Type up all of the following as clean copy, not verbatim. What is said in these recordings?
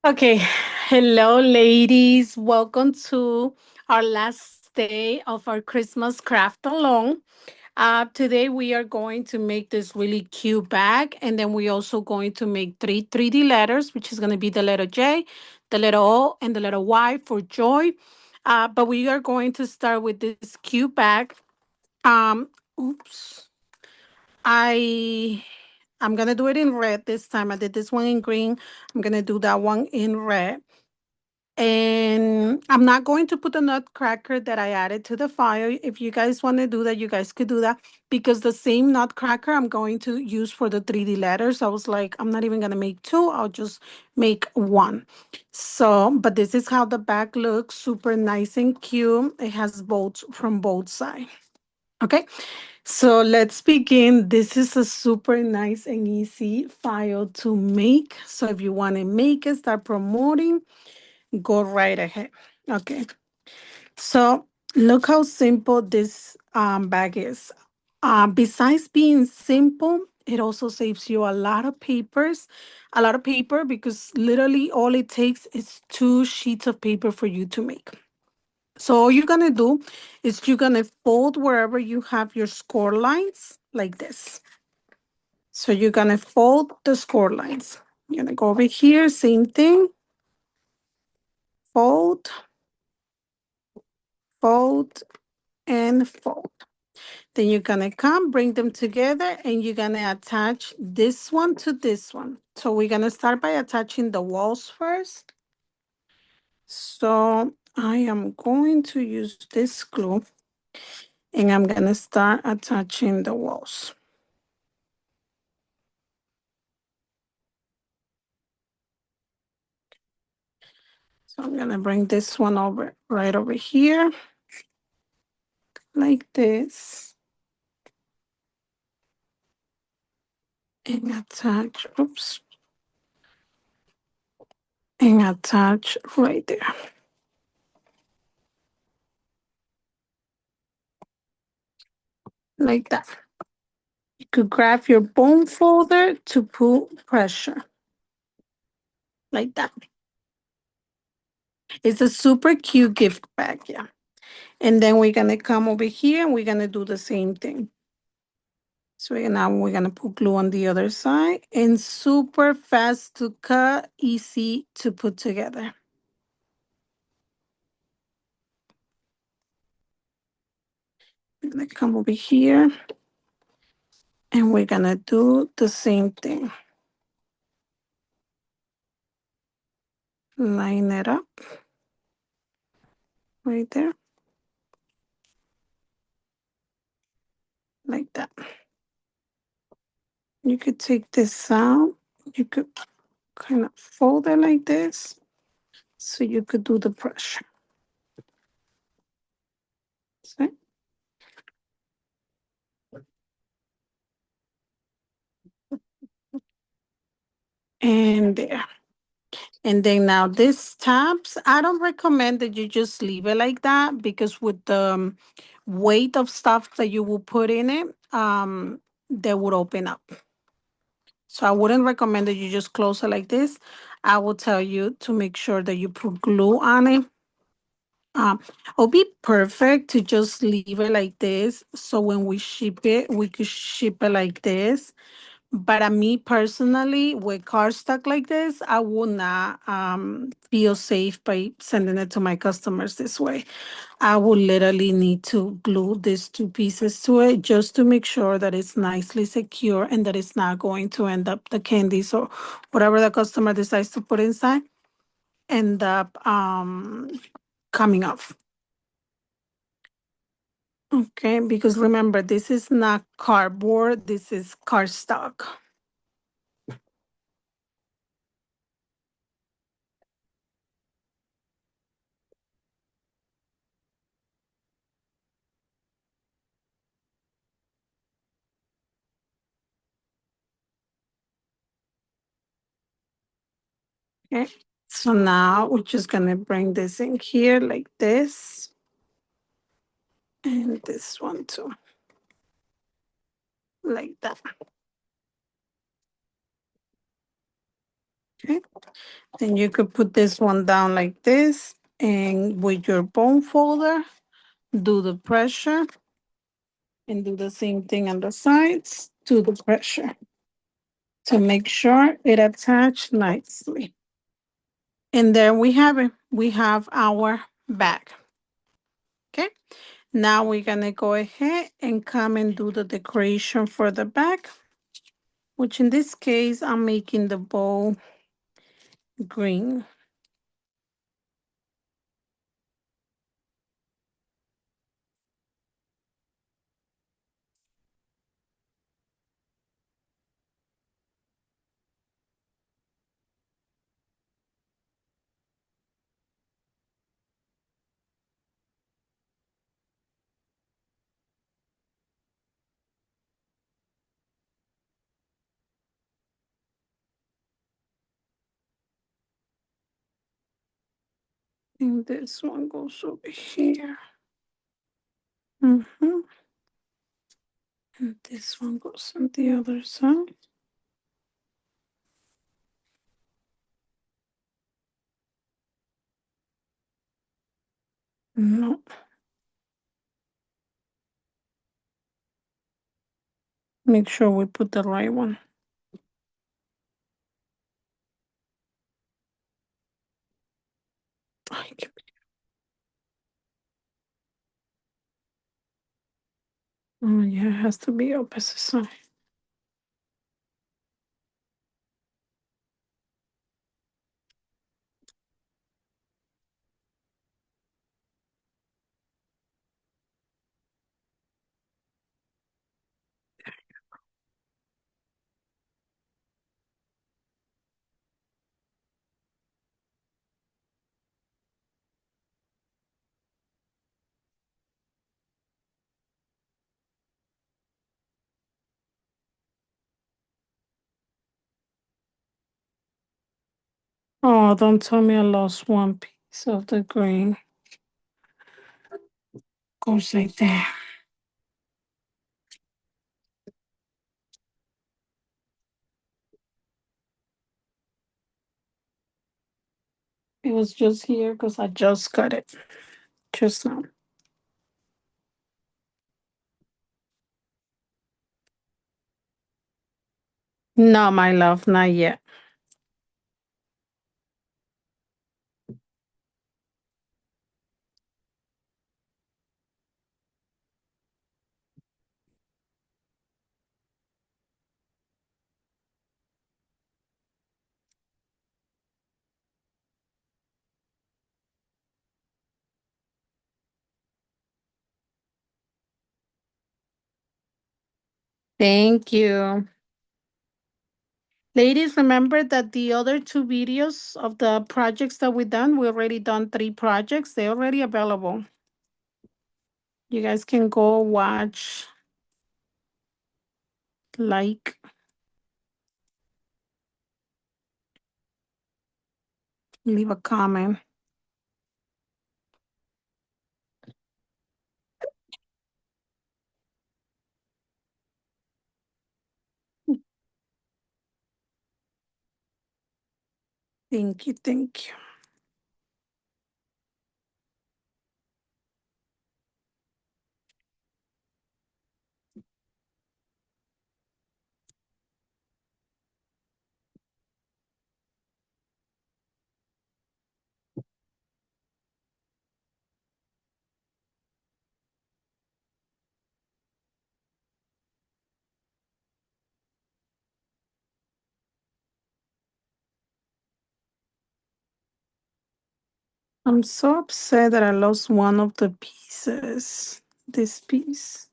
Okay, hello, ladies. Welcome to our last day of our Christmas craft along. Today we are going to make this really cute bag, and then we're also going to make three 3D letters, which is going to be the letter J, the letter O, and the letter Y for joy. But we are going to start with this cute bag. Um, oops, I I'm gonna do it in red this time. I did this one in green. I'm gonna do that one in red. And I'm not going to put the nutcracker that I added to the file. If you guys want to do that, you guys could do that because the same nutcracker I'm going to use for the 3D letters. I was like, I'm not even going to make two, I'll just make one. So, but this is how the back looks, super nice and cute. It has bolts from both sides. Okay, so let's begin. This is a super nice and easy file to make. So if you want to make it, start promoting, go right ahead. Okay, so look how simple this bag is. Besides being simple, it also saves you a lot of paper because literally all it takes is two sheets of paper for you to make. So all you're gonna do is you're gonna fold wherever you have your score lines like this. So you're gonna fold the score lines. You're gonna go over here, same thing, fold, fold, and fold. Then you're gonna come, bring them together, and you're gonna attach this one to this one. So we're gonna start by attaching the walls first. So I am going to use this glue and I'm gonna start attaching the walls. So I'm gonna bring this one over right over here like this and attach, oops, and attach right there. Like that. You could grab your bone folder to put pressure. Like that. It's a super cute gift bag, yeah. And then we're gonna come over here and we're gonna do the same thing. So now we're gonna put glue on the other side and super fast to cut, easy to put together. I'm gonna come over here and we're gonna do the same thing. Line it up right there. Like that. You could take this out. You could kind of fold it like this. So you could do the pressure. See? And there. And then now this tabs, I don't recommend that you just leave it like that because with the weight of stuff that you will put in it, they would open up. So I wouldn't recommend that you just close it like this. I will tell you to make sure that you put glue on it. It'll be perfect to just leave it like this. So when we ship it, we could ship it like this. But me personally, with cardstock like this, I would not feel safe by sending it to my customers this way. I would literally need to glue these two pieces to it just to make sure that it's nicely secure and that it's not going to end up the candies or whatever the customer decides to put inside end up coming off. Okay, because remember, this is not cardboard, this is cardstock. Okay, so now we're just gonna bring this in here like this. And this one too. Like that. Okay. Then you could put this one down like this, and with your bone folder, do the pressure and do the same thing on the sides, do the pressure to make sure it attached nicely. And there we have it. We have our bag. Okay. Now we're gonna go ahead and come and do the decoration for the bag, which in this case, I'm making the bow green. And this one goes over here. Mm-hmm. And this one goes on the other side. No. Make sure we put the right one. Oh, yeah, it has to be opposite side. Oh, don't tell me I lost one piece of the green. Goes like that. It was just here because I just cut it just now. No, my love, not yet. Thank you. Ladies, remember that the other two videos of the projects that we done, we already done 3 projects. They're already available. You guys can go watch, like, leave a comment. Thank you, thank you. I'm so upset that I lost one of the pieces. This piece.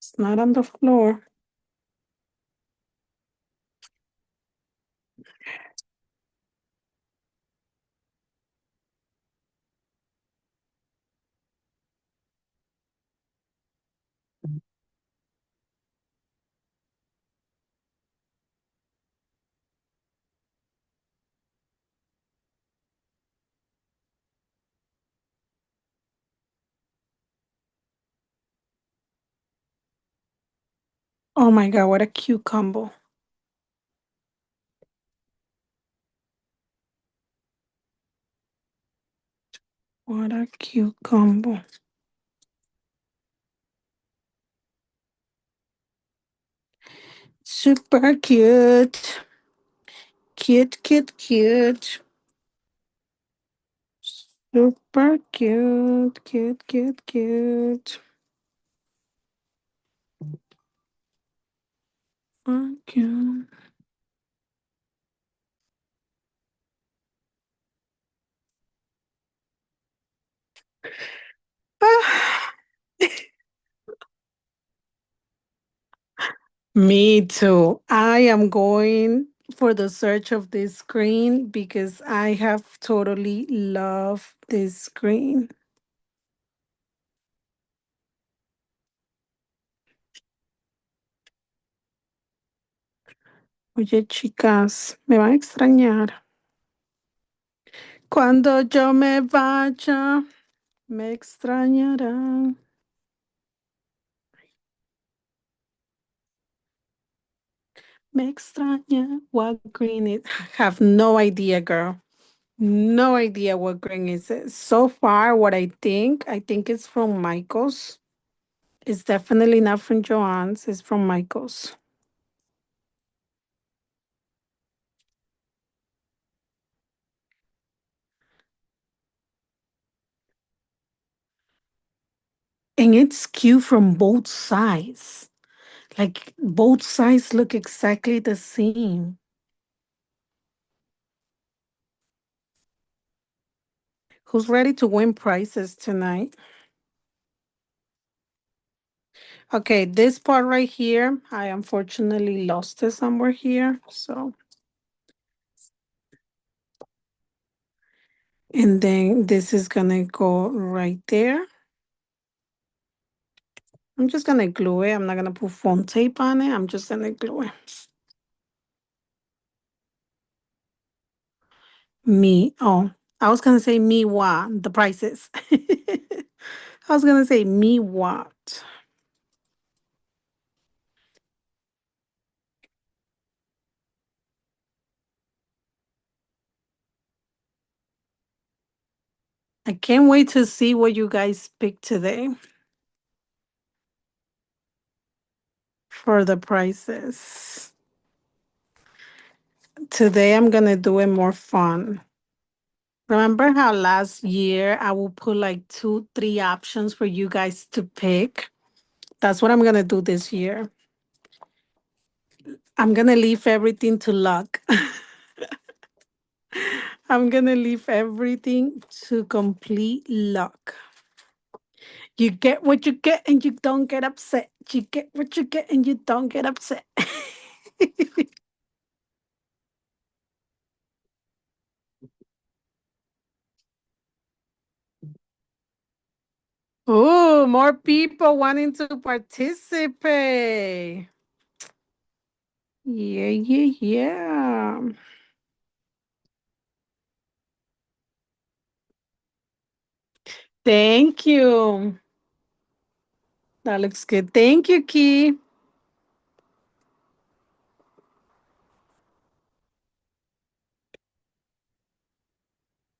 It's not on the floor. Oh my God, what a cute combo. What a cute combo. Super cute. Cute, cute, cute. Super cute, cute, cute, cute. Cute. Me too. I am going for the search of this screen because I have totally loved this screen. Oye, chicas, me van a extrañar. Cuando yo me vaya, me extrañarán. Me extraña what green is. Have no idea, girl. No idea what green is. So far, what I think it's from Michael's. It's definitely not from Joann's. It's from Michael's. And it's cute from both sides. Like both sides look exactly the same. Who's ready to win prizes tonight? Okay, this part right here, I unfortunately lost it somewhere here. So, and then this is gonna go right there. I'm just gonna glue it. I'm not gonna put foam tape on it. I'm just gonna glue it. Oh, I was gonna say me what the prices. I was gonna say me what. I can't wait to see what you guys pick today for the prices. Today I'm gonna do it more fun. Remember how last year I will put like two, three options for you guys to pick? That's what I'm gonna do this year. I'm gonna leave everything to luck. I'm gonna leave everything to complete luck. You get what you get and you don't get upset. You get what you get and you don't get upset. Oh, more people wanting to participate. Yeah, yeah, yeah. Thank you. That looks good. Thank you, Key.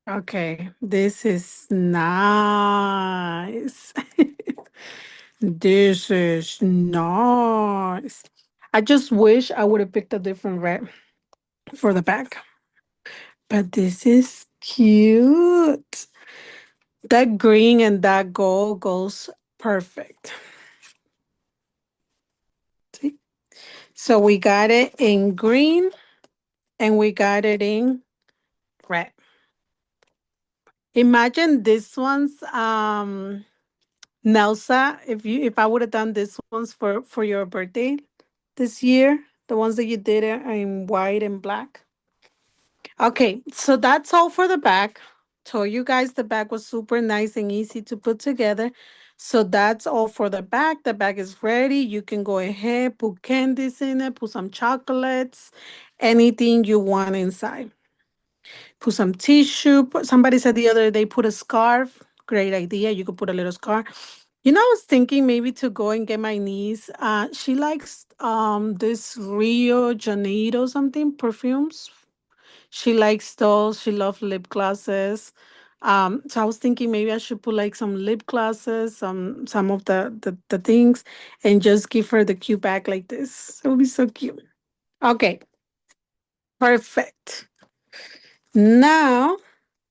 Okay, this is nice. This is nice. I just wish I would have picked a different red for the back. But this is cute. That green and that gold goes perfect. See? So we got it in green and we got it in red. Imagine this one's Nelsa, if I would have done this ones for your birthday this year, the ones that you did in white and black. Okay, so that's all for the bag. Told you guys the bag was super nice and easy to put together. So that's all for the bag. The bag is ready. You can go ahead, put candies in it, put some chocolates, anything you want inside. Put some tissue. Somebody said the other day, put a scarf. Great idea. You could put a little scarf. I was thinking maybe to go and get my niece. She likes this Rio Janeiro something perfumes. She likes those. She loves lip glosses. So I was thinking maybe I should put like some lip glosses, some of the things, and just give her the cute bag like this. It would be so cute. Okay, perfect. Now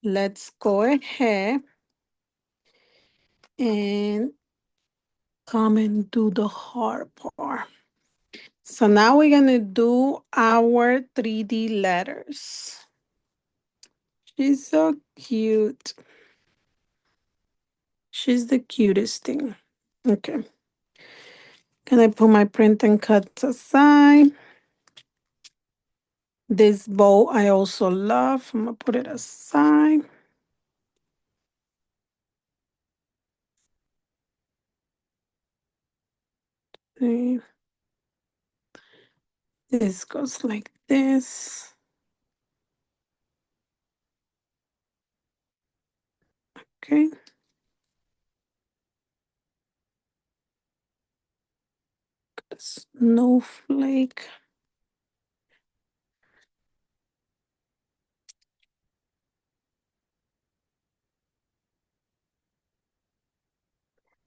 let's go ahead and come and do the hard part. So now we're gonna do our 3D letters. She's so cute. She's the cutest thing. Okay. Can I put my print and cuts aside? This bow I also love. I'm gonna put it aside. Okay. This goes like this. Okay. Snowflake.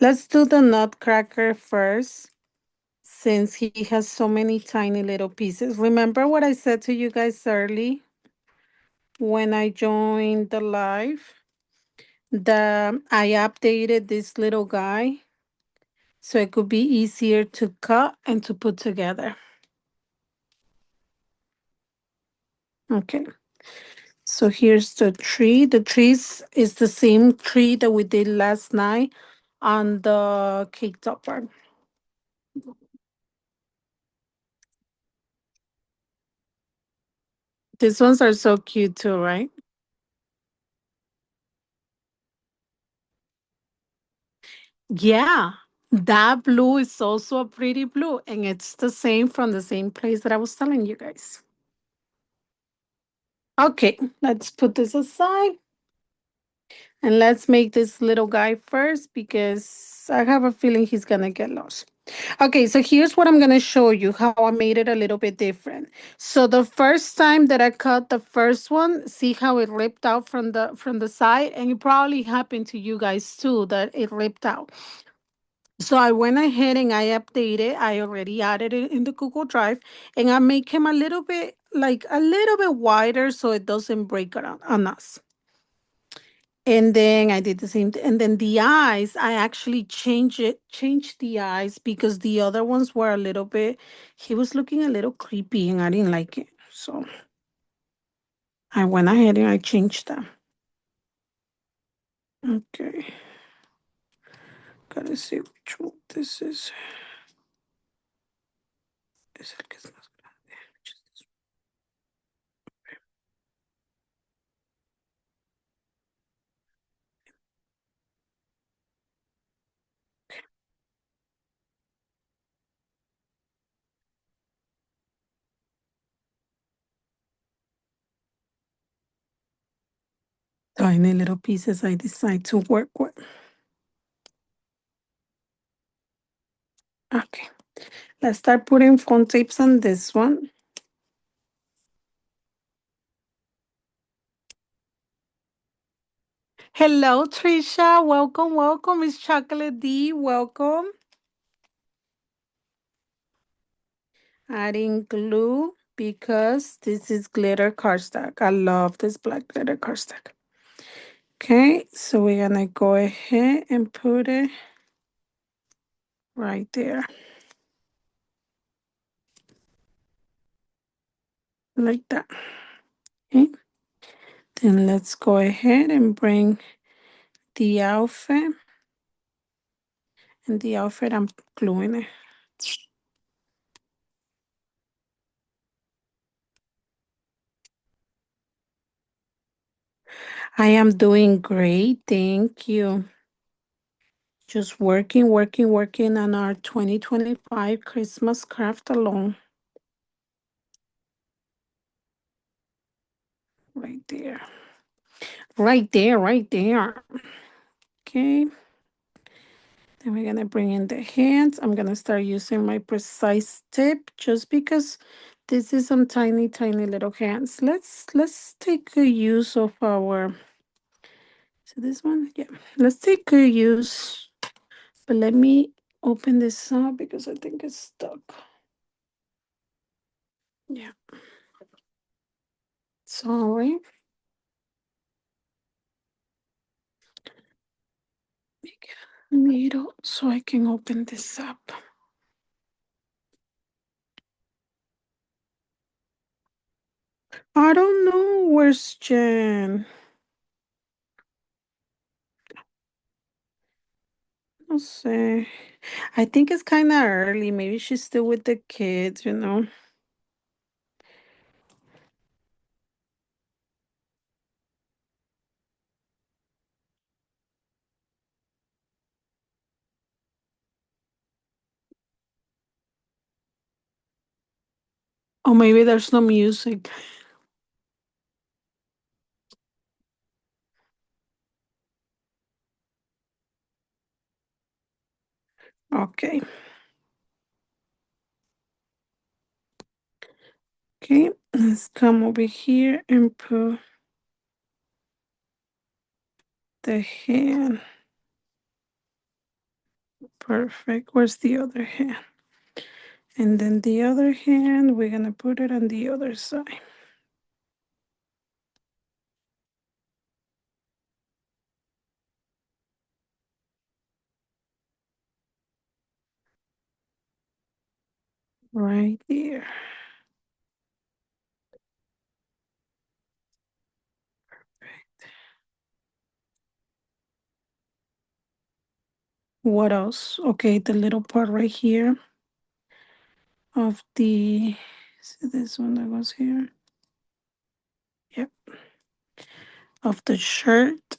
Let's do the nutcracker first since he has so many tiny little pieces. Remember what I said to you guys early when I joined the live? I updated this little guy so it could be easier to cut and to put together. Okay. So here's the tree. The trees is the same tree that we did last night on the cake topper. These ones are so cute too, right? Yeah. That blue is also a pretty blue, and it's the same from the same place that I was telling you guys. Okay, let's put this aside and let's make this little guy first because I have a feeling he's gonna get lost. Okay, so here's what I'm gonna show you how I made it a little bit different. So the first time that I cut the first one, see how it ripped out from the side, and it probably happened to you guys too that it ripped out. So I went ahead and I updated. I already added it in the Google Drive, and I make him a little bit like a little bit wider so it doesn't break around on us. And then I did the same thing. And then the eyes, I actually changed the eyes because the other ones were a little bit, he was looking a little creepy and I didn't like it. So I went ahead and I changed them. Okay. Gotta see which one this is. Es el que es más grande. Which is this tiny little pieces I decide to work with. Okay. Let's start putting phone tapes on this one. Hello, Trisha. Welcome, welcome. Miss Chocolate D. Welcome. Adding glue because this is glitter cardstock. I love this black glitter cardstock. Okay, so we're gonna go ahead and put it right there. Like that. Okay. Then let's go ahead and bring the outfit. And the outfit, I'm gluing it. I am doing great. Thank you. Just working, working, working on our 2025 Christmas craft alone. Right there. Right there, right there. Okay. Then we're gonna bring in the hands. I'm gonna start using my precise tip just because this is some tiny, tiny little hands. Let's take a use of our, so this one, yeah. Let's take a use, but let me open this up because I think it's stuck. Yeah, sorry. Make a needle so I can open this up. I don't know. Where's Jen? No sé. I think it's kind of early. Maybe she's still with the kids. Or maybe there's no music. Okay. Okay. Let's come over here and put the hand. Perfect. Where's the other hand? And then the other hand, we're going to put it on the other side. Right there. What else? Okay, the little part right here of the, see this one that goes here? Yep. Of the shirt.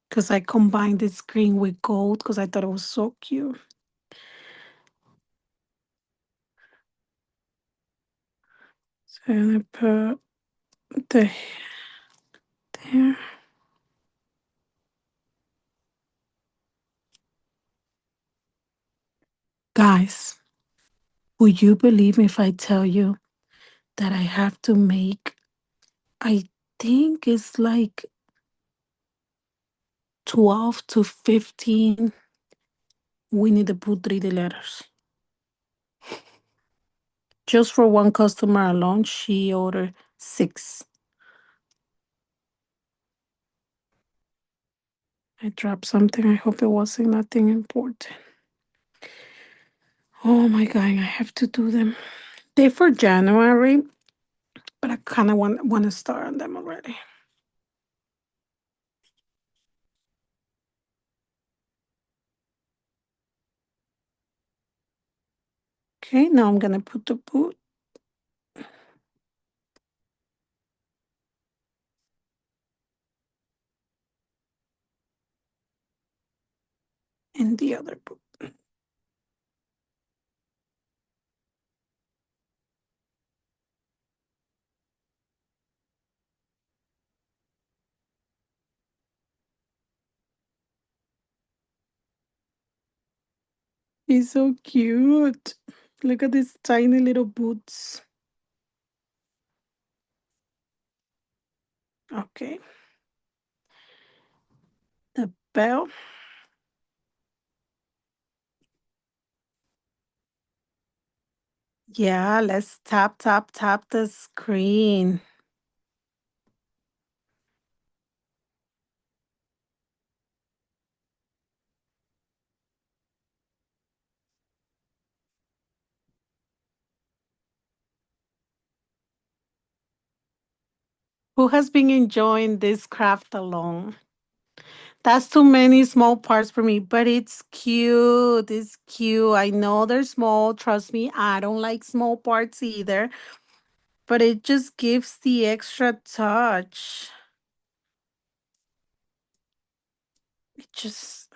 Because I combined this green with gold because I thought it was so cute. So I'm going to put the there. Guys, would you believe me if I tell you that I have to make, I think it's like 12 to 15 Winnie the Pooh 3D letters. Just for one customer alone, she ordered 6. I dropped something. I hope it wasn't nothing important. Oh my God, I have to do them. They're for January, but I kind of want to start on them already. Okay, now I'm going to put the boot in the other boot. He's so cute. Look at these tiny little boots. Okay. The bell. Yeah, let's tap, tap, tap the screen. Who has been enjoying this craft along? That's too many small parts for me, but it's cute. It's cute. I know they're small. Trust me, I don't like small parts either, but it just gives the extra touch. It just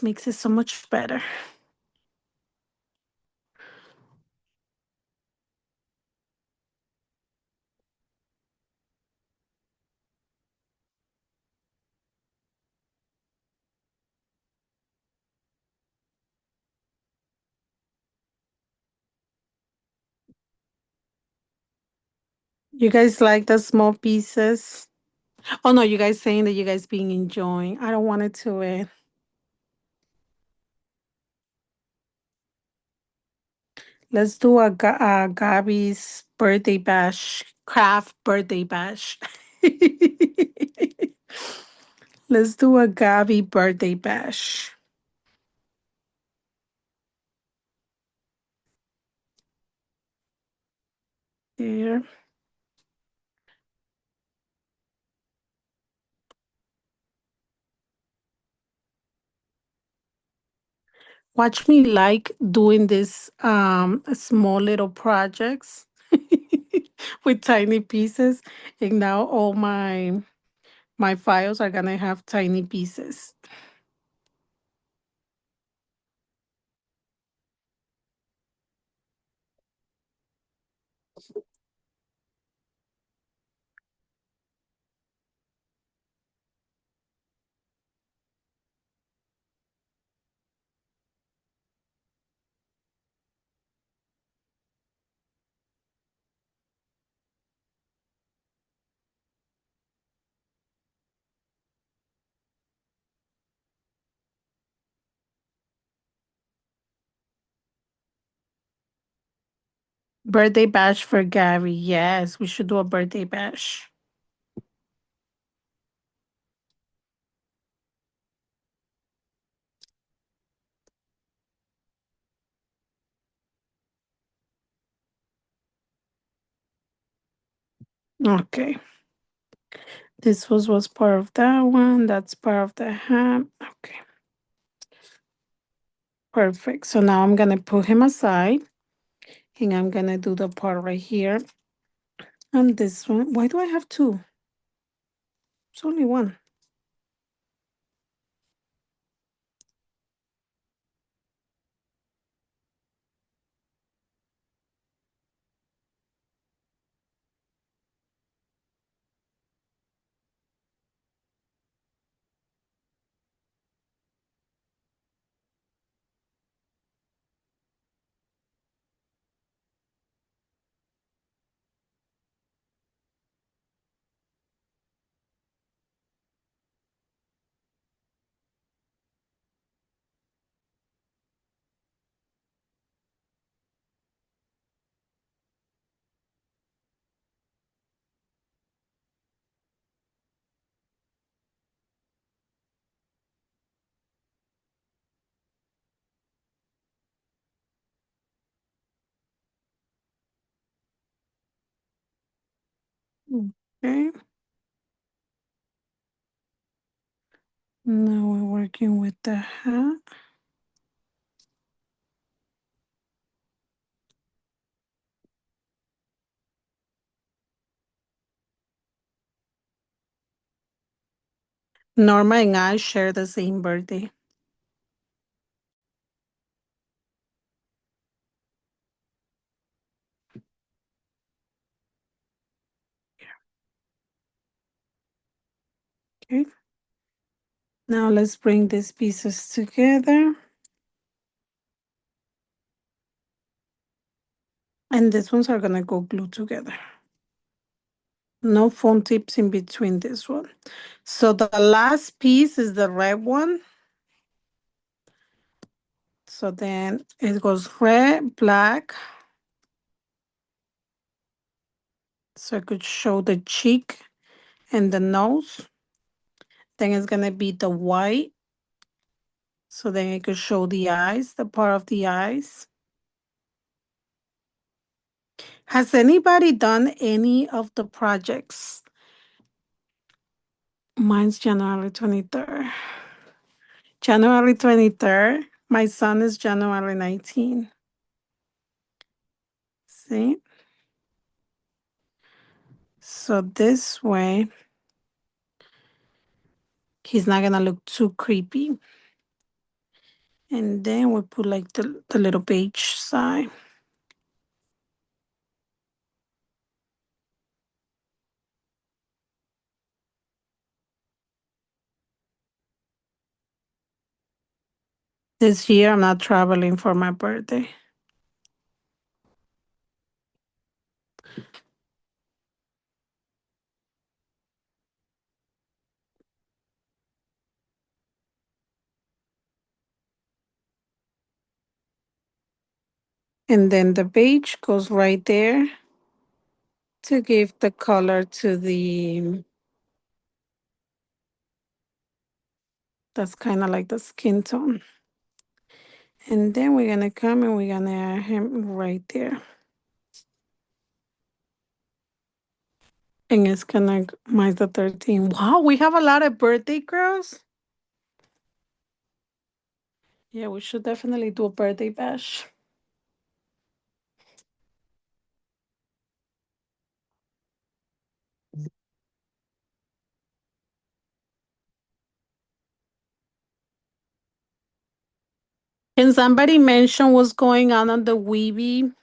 makes it so much better. You guys like the small pieces? Oh no, you guys saying that you guys being enjoying. I don't want it to it. Let's do a Gabby's birthday bash, craft birthday bash. Let's do a Gabby birthday bash. There. Watch me like doing this small little projects with tiny pieces. And now all my files are gonna have tiny pieces. Birthday bash for Gary. Yes, we should do a birthday bash. Okay. This was part of that one. That's part of the ham. Okay. Perfect. So now I'm gonna put him aside and I'm gonna do the part right here. And this one. Why do I have two? It's only one. Okay. Now we're working with the hat. Norma and I share the same birthday. Okay. Now let's bring these pieces together. And these ones are gonna go glued together. No foam tips in between this one. So the last piece is the red one. So then it goes red, black. So I could show the cheek and the nose. Then it's gonna be the white. So then I could show the eyes, the part of the eyes. Has anybody done any of the projects? Mine's January 23rd. January 23rd. My son is January 19th. See? So this way, he's not gonna look too creepy. And then we put like the little beige side. This year, I'm not traveling for my birthday. And then the beige goes right there to give the color to the, that's kind of like the skin tone. And then we're going to come and we're going to add him right there. And it's going to minus the 13. Wow, we have a lot of birthday girls. Yeah, we should definitely do a birthday bash. Can somebody mention what's going on the Weeby?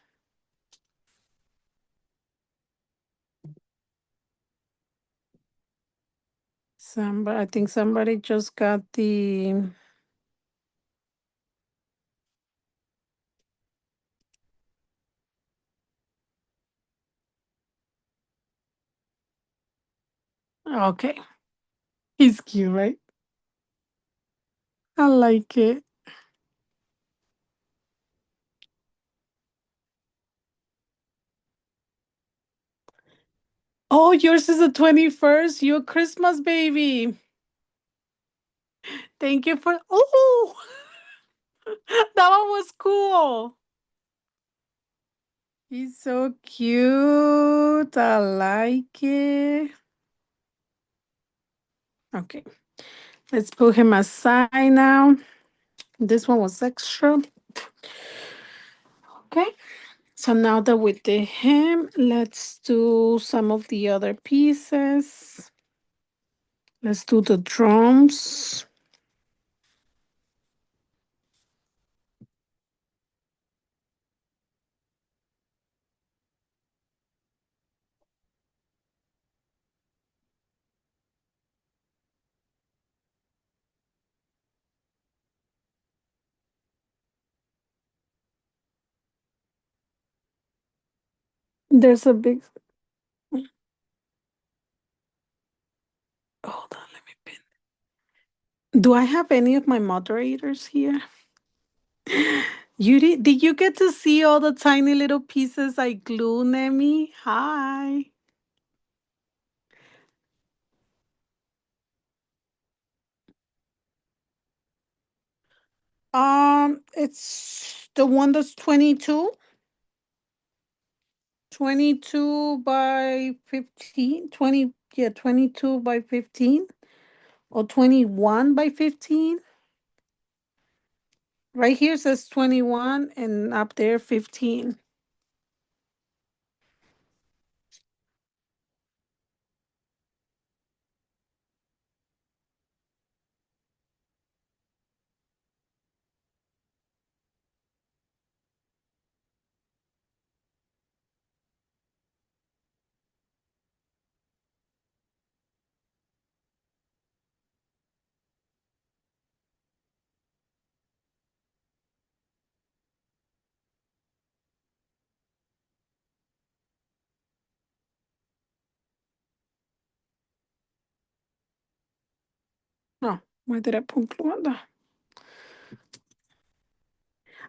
Somebody, I think somebody just got the. Okay, he's cute, right? I like it. Oh, yours is the 21st. You're a Christmas baby. Thank you for. Oh, that one was cool. He's so cute. I like it. Okay, let's put him aside now. This one was extra. Okay, so now that we did him, let's do some of the other pieces. Let's do the drums. There's a big. Hold on, let me pin. Do I have any of my moderators here? Did you get to see all the tiny little pieces I glued, Nemi? Hi. It's the one that's 22. 22 by 15. 20, yeah, 22 by 15 or 21 by 15. Right here says 21 and up there 15. Oh, why did I put glue on that?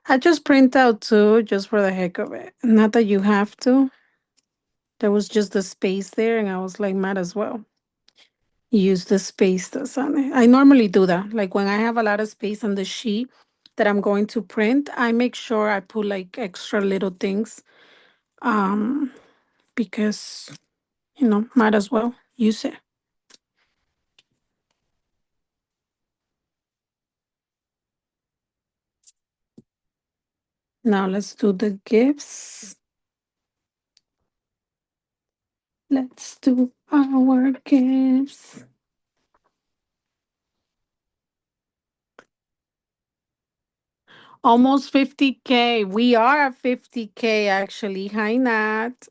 I just print out too, just for the heck of it. Not that you have to. There was just the space there, and I was like, might as well use the space that's on it. I normally do that. Like when I have a lot of space on the sheet that I'm going to print, I make sure I put like extra little things. Um, because might as well use it. Now let's do the gifts. Let's do our gifts. Almost 50K. We are at 50K actually. Hi, Nat.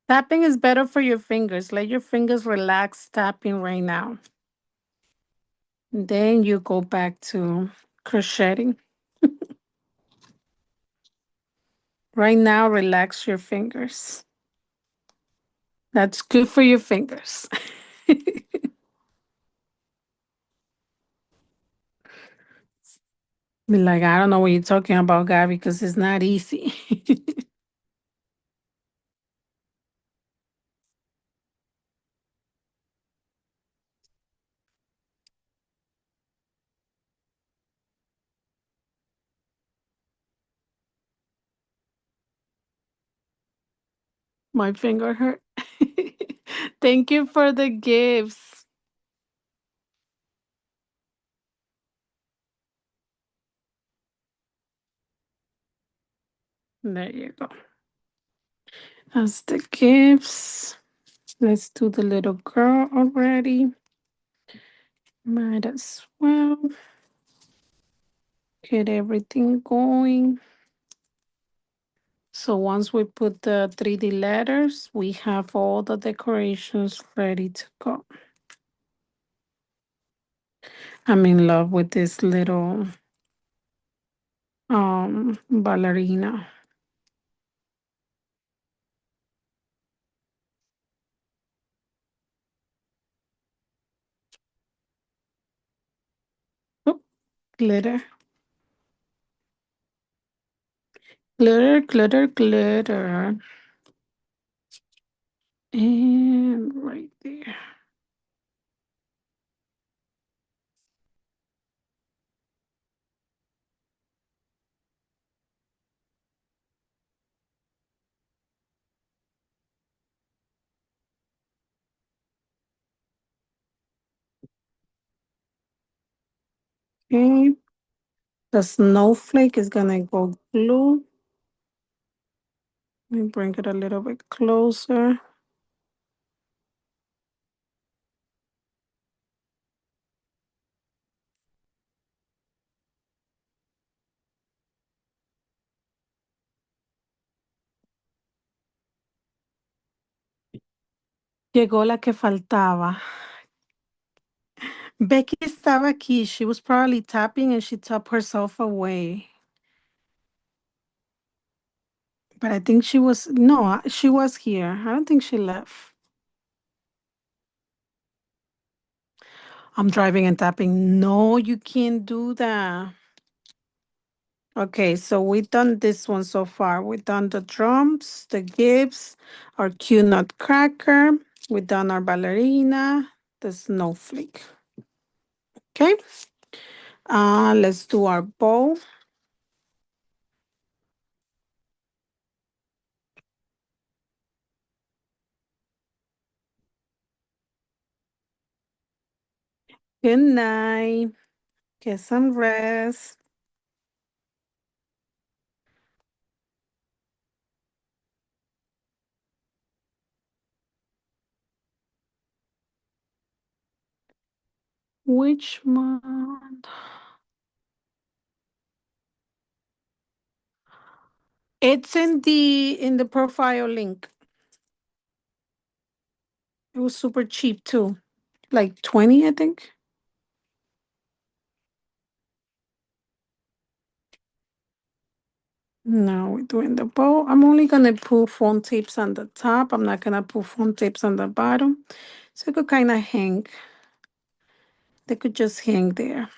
Tapping is better for your fingers. Let your fingers relax tapping right now. Then you go back to crocheting. Right now, relax your fingers. That's good for your fingers. Be like, I don't know what you're talking about, Gabby, because it's not easy. My finger hurt. Thank you for the gifts. There you go. That's the gifts. Let's do the little girl already. Might as well get everything going. So once we put the 3D letters, we have all the decorations ready to go. I'm in love with this little ballerina. Oh, glitter. Glitter, glitter, glitter. And right there. Okay. The snowflake is gonna go blue. Let me bring it a little bit closer. Llegó la que faltaba. Becky estaba aquí. She was probably tapping and she tapped herself away. But I think she was, no, she was here. I don't think she left. I'm driving and tapping. No, you can't do that. Okay, so we've done this one so far. We've done the drums, the gifts, our cute nutcracker. We've done our ballerina, the snowflake. Okay, let's do our bow. Good night. Get some rest. Which one? It's in the profile link. It was super cheap too. Like 20, I think. Now we're doing the bow. I'm only gonna put foam tapes on the top. I'm not gonna put foam tapes on the bottom. So it could kind of hang. They could just hang there.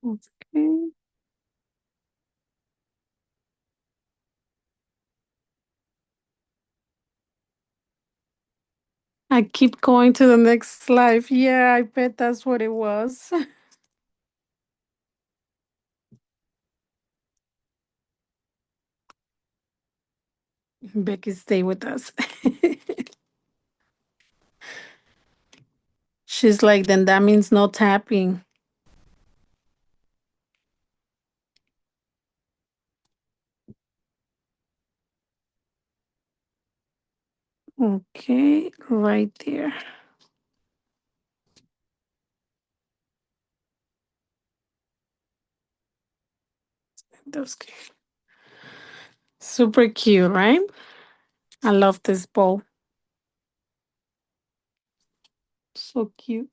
Okay. I keep going to the next live. Yeah, I bet that's what it was. Becky, stay with us. She's like, then that means no tapping. Okay, right there. Those super cute, right? I love this bowl. So cute.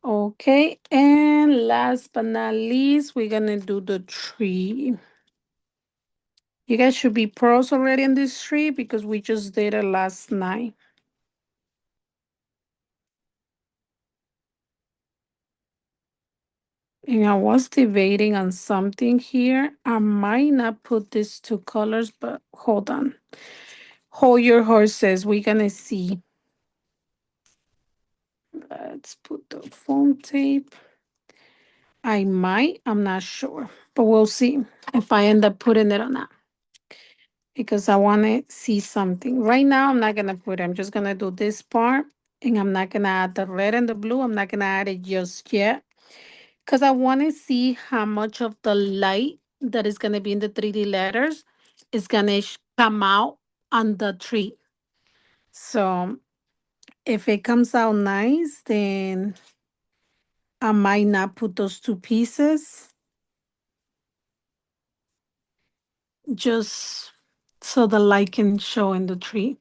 Okay, and last but not least, we're gonna do the tree. You guys should be pros already in this tree because we just did it last night. And I was debating on something here. I might not put these two colors, but hold on. Hold your horses. We're gonna see. Let's put the foam tape. I might, I'm not sure, but we'll see if I end up putting it or not because I want to see something. Right now, I'm not going to put it. I'm just going to do this part and I'm not going to add the red and the blue. I'm not going to add it just yet because I want to see how much of the light that is going to be in the 3D letters is going to come out on the tree. So if it comes out nice, then I might not put those two pieces just so the light can show in the tree.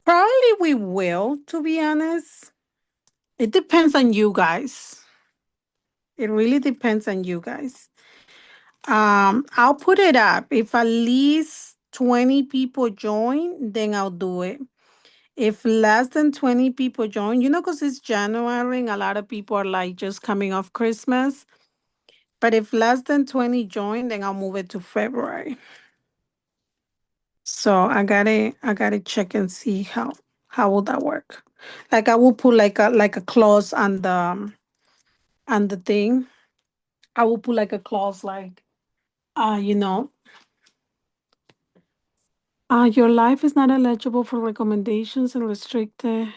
Probably we will, to be honest. It depends on you guys. It really depends on you guys. I'll put it up. If at least 20 people join, then I'll do it. If less than 20 people join, because it's January and a lot of people are like just coming off Christmas. But if less than 20 join, then I'll move it to February. So I gotta check and see how will that work. Like I will put like a clause on the thing. I will put like a clause like uh you know your life is not eligible for recommendations and restricted.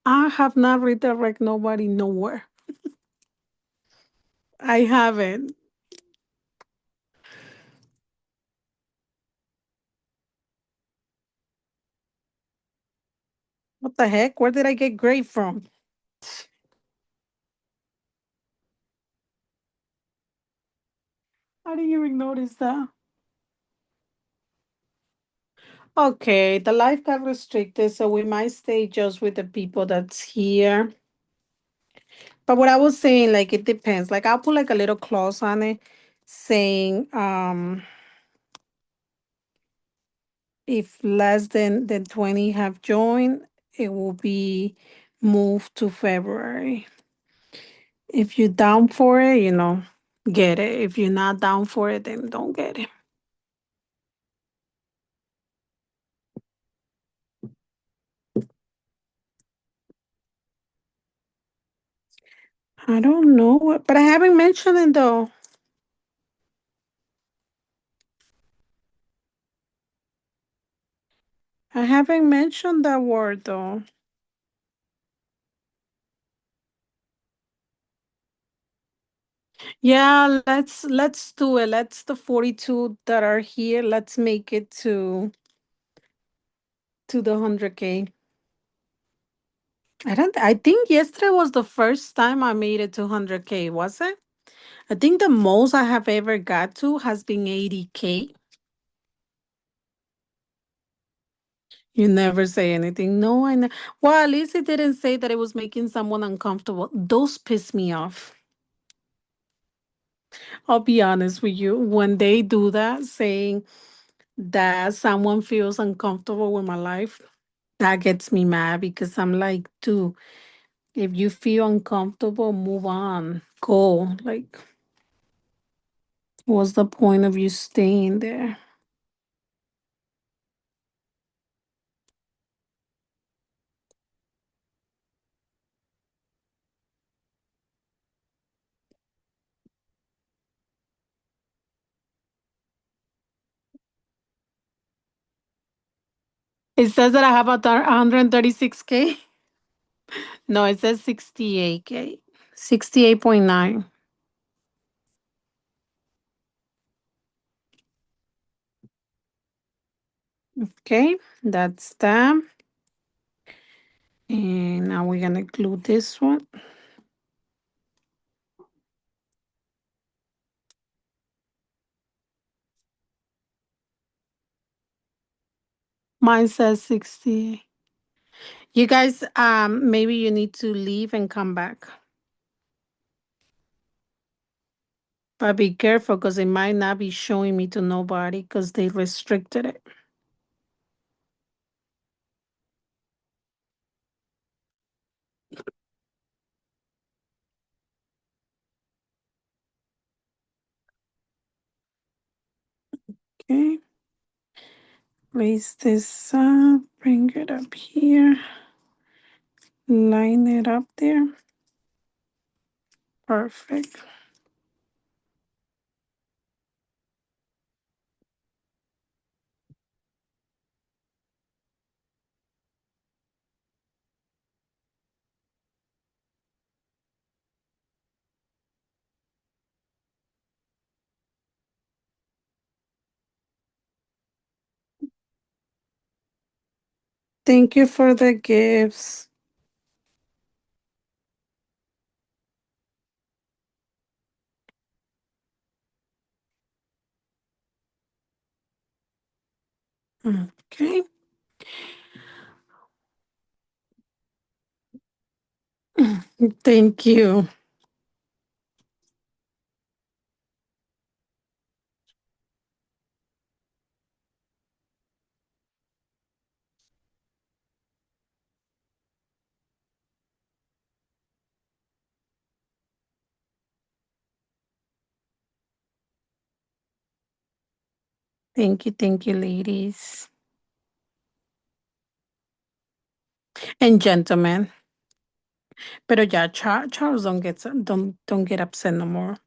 I have not redirect nobody nowhere. I haven't. What the heck? Where did I get great from? I didn't even notice that. Okay, the life got restricted, so we might stay just with the people that's here. But what I was saying, like it depends. Like I'll put like a little clause on it saying if less than 20 have joined, it will be moved to February. If you're down for it, get it. If you're not down for it, then don't get it. I don't know what, but I haven't mentioned it though. I haven't mentioned that word though. Yeah, let's do it. Let's the 42 that are here. Let's make it to the 100K. I think yesterday was the first time I made it to 100K, was it? I think the most I have ever got to has been 80K. You never say anything. No, I know. Well, at least it didn't say that it was making someone uncomfortable. Those piss me off. I'll be honest with you. When they do that, saying that someone feels uncomfortable with my life, that gets me mad because I'm like, dude, if you feel uncomfortable, move on. Go. Like, what's the point of you staying there? It says that I have a 136K. No, it says 68K. 68.9. Okay, that's that. And now we're gonna glue this one. Mine says 60. You guys, maybe you need to leave and come back. But be careful because it might not be showing me to nobody because they restricted it. Okay. Raise this up, bring it up here, line it up there. Perfect. Thank you for the gifts. Okay. Thank you. Thank you, ladies and gentlemen. Pero yeah, Charles don't get upset no more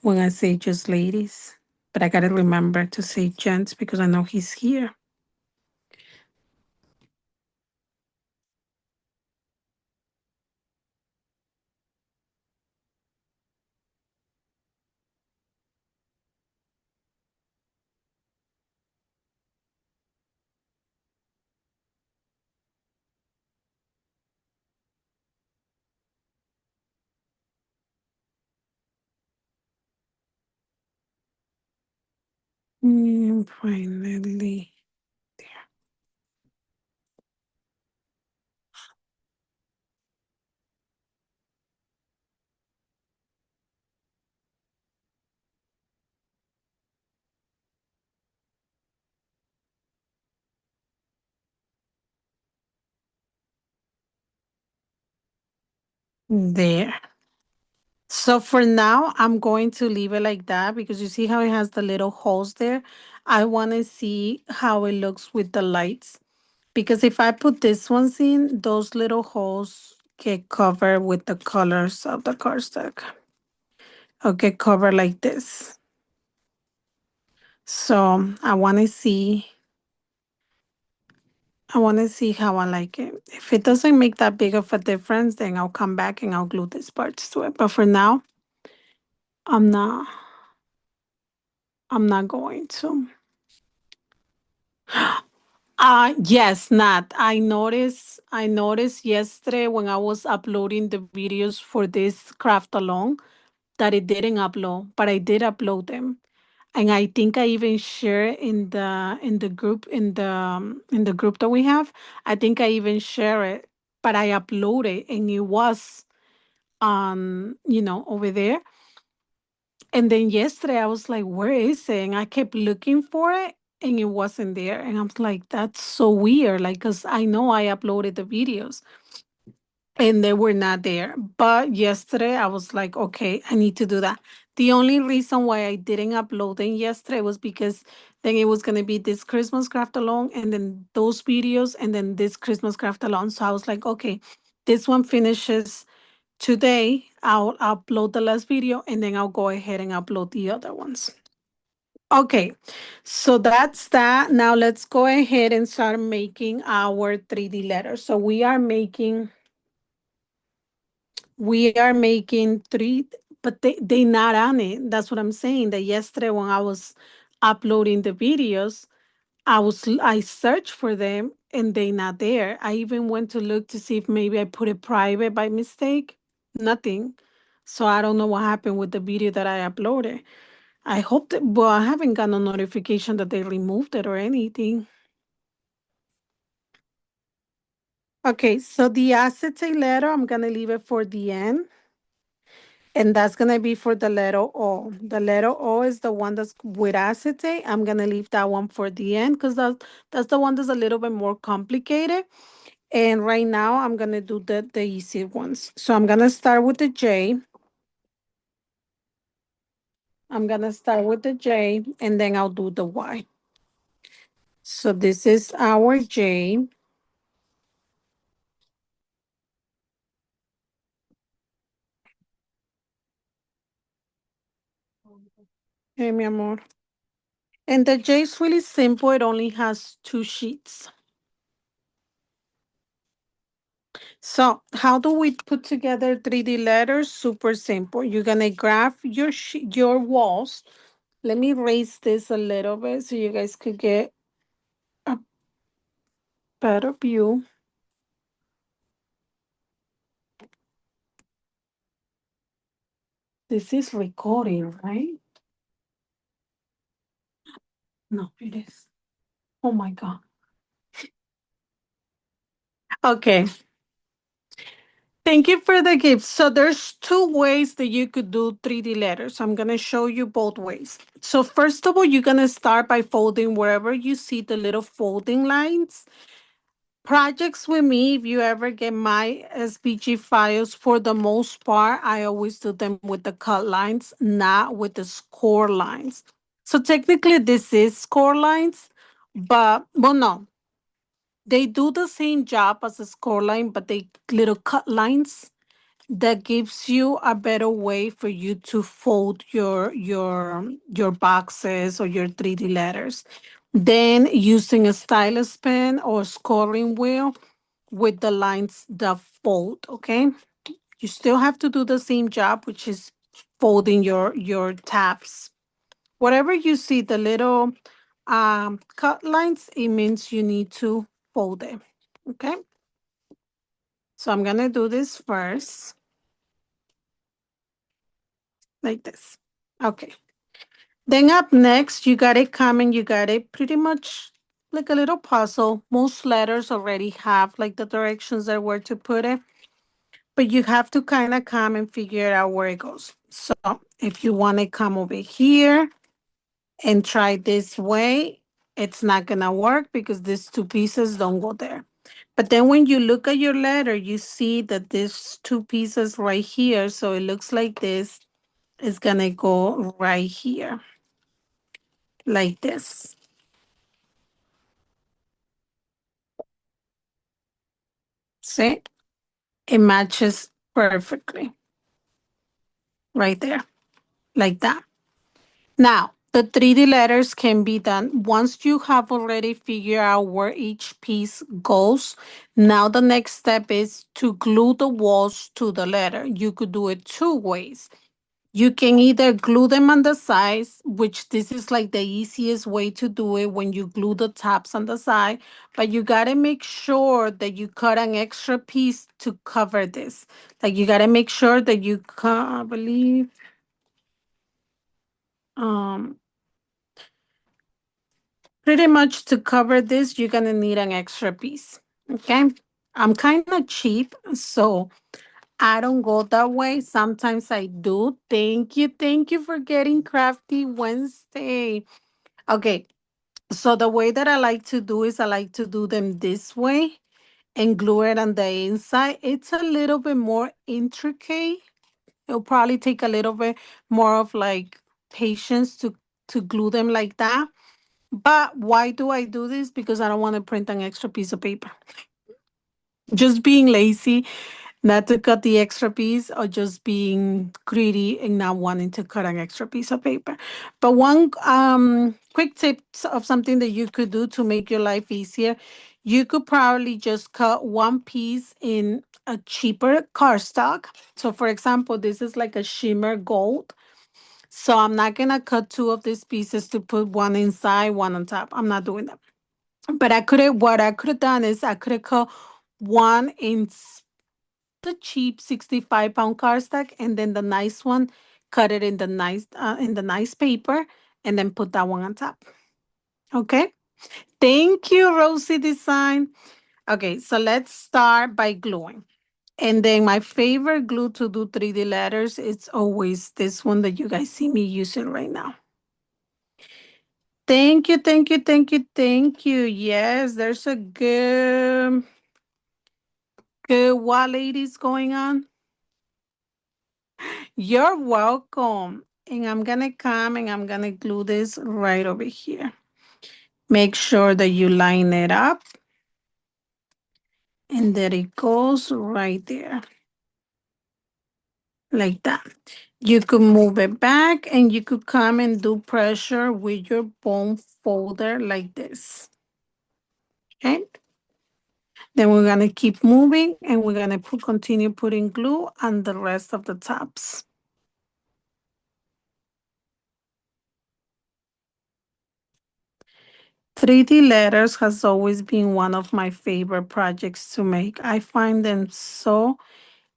when I say just ladies. But I gotta remember to say gents because I know he's here. Finally, there. So for now, I'm going to leave it like that because you see how it has the little holes there. I want to see how it looks with the lights. Because if I put this ones in, those little holes get covered with the colors of the cardstock. Or get covered like this. So I want to see how I like it. If it doesn't make that big of a difference, then I'll come back and I'll glue this part to it. But for now, I'm not I'm not going to. Yes, Nat. I noticed yesterday when I was uploading the videos for this craft along that it didn't upload, but I did upload them. And I think I even share in the group that we have. I think I even share it, but I upload it and it was over there. And then yesterday I was like, where is it? And I kept looking for it and it wasn't there. And I was like, that's so weird. Like, cause I know I uploaded the videos and they were not there. But yesterday I was like, okay, I need to do that. The only reason why I didn't upload them yesterday was because then it was gonna be this Christmas craft along and then those videos and then this Christmas craft along. So I was like, okay, this one finishes today. I'll upload the last video and then I'll go ahead and upload the other ones. Okay, so that's that. Now let's go ahead and start making our 3D letters. So we are making three, but they not on it. That's what I'm saying. That yesterday when I was uploading the videos, I searched for them and they not there. I even went to look to see if maybe I put it private by mistake. Nothing. So I don't know what happened with the video that I uploaded. I hope that, well, I haven't got no notification that they removed it or anything. Okay, so the acetate letter, I'm gonna leave it for the end. And that's gonna be for the letter O. The letter O is the one that's with acetate. I'm gonna leave that one for the end because that's the one that's a little bit more complicated. And right now I'm gonna do the easy ones. So I'm gonna start with the J. I'm gonna start with the J and then I'll do the Y. So this is our J. Hey, mi amor. And the J is really simple. It only has two sheets. So how do we put together 3D letters? Super simple. You're gonna graph your walls. Let me raise this a little bit so you guys could get a better view. This is recording, right? No, it is. Oh my God. Okay. Thank you for the gift. So there's two ways that you could do 3D letters. I'm going to show you both ways. So first of all, you're going to start by folding wherever you see the little folding lines. Projects with me, if you ever get my SVG files, for the most part, I always do them with the cut lines, not with the score lines. So technically, this is score lines, but well, no, they do the same job as a score line, but they little cut lines that gives you a better way for you to fold your boxes or your 3D letters. Then using a stylus pen or scoring wheel with the lines that fold, okay? You still have to do the same job, which is folding your tabs. Whatever you see, the little cut lines, it means you need to fold it, okay? So I'm gonna do this first, like this. Okay. Then up next, you got it coming, you got it pretty much like a little puzzle. Most letters already have like the directions that where to put it. But you have to kind of come and figure out where it goes. So if you want to come over here and try this way, it's not going to work because these two pieces don't go there. But then when you look at your letter, you see that these two pieces right here, so it looks like this is going to go right here, like this. See? It matches perfectly right there, like that. Now, the 3D letters can be done once you have already figured out where each piece goes. Now, the next step is to glue the walls to the letter. You could do it two ways. You can either glue them on the sides, which this is like the easiest way to do it when you glue the tops on the side, but you got to make sure that you cut an extra piece to cover this. Like you got to make sure that you cut, I believe, um, pretty much to cover this, you're gonna need an extra piece. Okay. I'm kind of cheap, so I don't go that way. Sometimes I do. Thank you. Thank you for getting Crafty Wednesday. Okay. So the way that I like to do is I like to do them this way and glue it on the inside. It's a little bit more intricate. It'll probably take a little bit more of like patience to glue them like that. But why do I do this? Because I don't want to print an extra piece of paper. Just being lazy, not to cut the extra piece, or just being greedy and not wanting to cut an extra piece of paper. But one quick tip of something that you could do to make your life easier, you could probably just cut one piece in a cheaper cardstock. So for example, this is like a shimmer gold. So I'm not gonna cut two of these pieces to put one inside, one on top. I'm not doing that. But what I could have done is I could have cut one in the cheap 65-pound cardstock, and then the nice one, cut it in the nice paper, and then put that one on top. Okay. Thank you, Rosie Design. Okay, so let's start by gluing. And then my favorite glue to do 3D letters, it's always this one that you guys see me using right now. Thank you, thank you, thank you, thank you. Yes, there's a good what ladies going on. You're welcome. And I'm gonna come and I'm gonna glue this right over here. Make sure that you line it up and that it goes right there. Like that. You could move it back and you could come and do pressure with your bone folder like this. Okay. Then we're going to keep moving and we're going to continue putting glue on the rest of the tops. "3D letters has always been one of my favorite projects to make. I find them so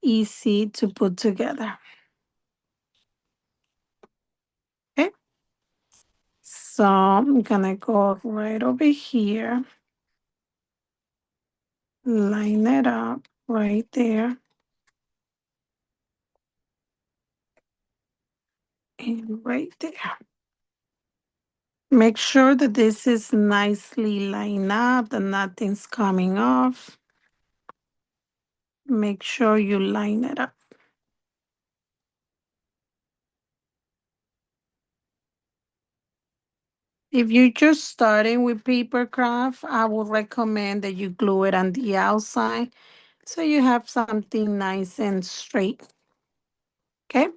easy to put together. Okay. So I'm going to go right over here, line it up right there, and right there. Make sure that this is nicely lined up, that nothing's coming off. Make sure you line it up. If you're just starting with paper craft, I would recommend that you glue it on the outside so you have something nice and straight. Okay,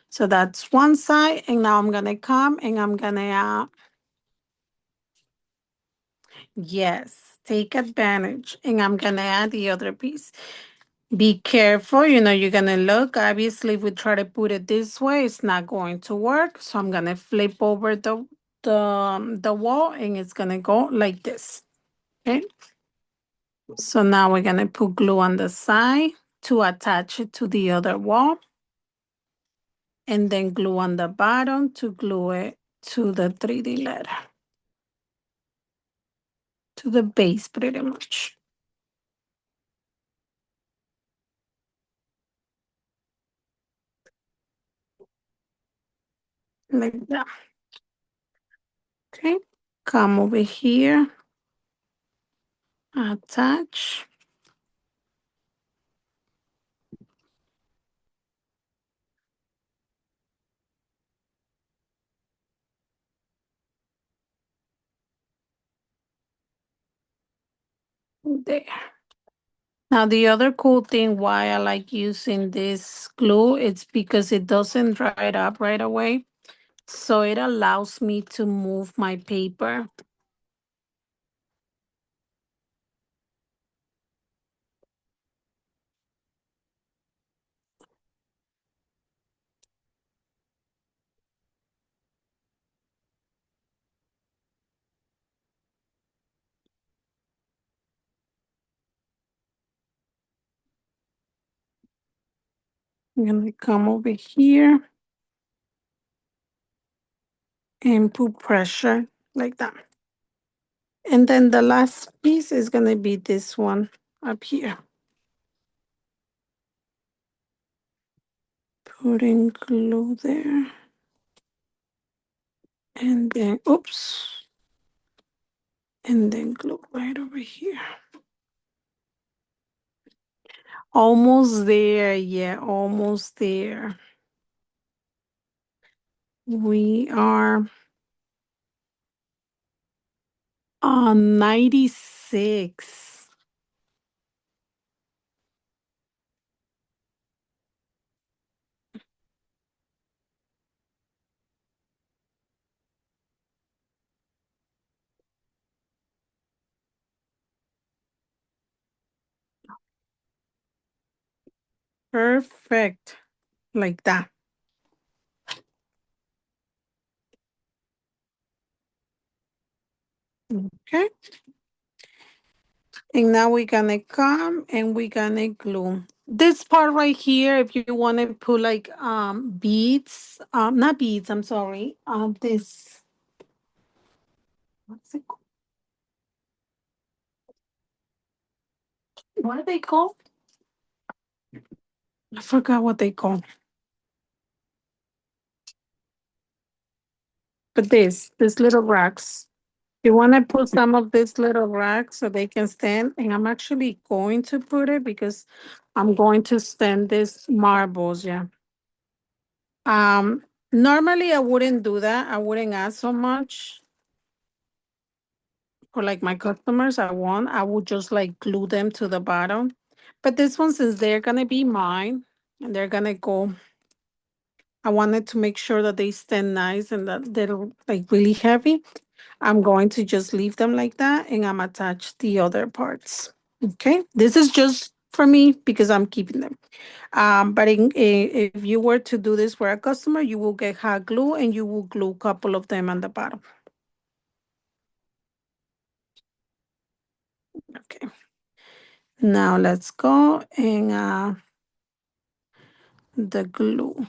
so that's one side, and now I'm gonna come and I'm gonna yes, take advantage, and I'm gonna add the other piece. Be careful, you're gonna look. Obviously, if we try to put it this way, it's not going to work. So I'm gonna flip over the wall and it's gonna go like this. Okay. So now we're gonna put glue on the side to attach it to the other wall. And then glue on the bottom to glue it to the 3D letter. To the base pretty much. Like that. Okay. Come over here. Attach. There. Now, the other cool thing why I like using this glue, it's because it doesn't dry it up right away. So it allows me to move my paper. I'm going to come over here and put pressure like that. And then the last piece is going to be this one up here. Putting glue there. And then, oops. And then glue right over here. Almost there. Yeah, almost there. We are on 96. Perfect. Like that. Okay. And now we're gonna come and we're gonna glue. This part right here, if you want to put like beads, not beads, I'm sorry. This, what's it called? What are they called? I forgot what they call. But this little racks. You want to put some of these little racks so they can stand. And I'm actually going to put it because I'm going to stand these marbles. Yeah. Um, Normally I wouldn't do that. I wouldn't ask so much for like my customers. I would just like glue them to the bottom. But this one, since they're gonna be mine and they're gonna go, I wanted to make sure that they stand nice and that they're like really heavy. I'm going to just leave them like that and I'm attach the other parts. Okay. This is just for me because I'm keeping them. But if you were to do this for a customer, you will get hot glue and you will glue a couple of them on the bottom. Okay. Now let's go and the glue.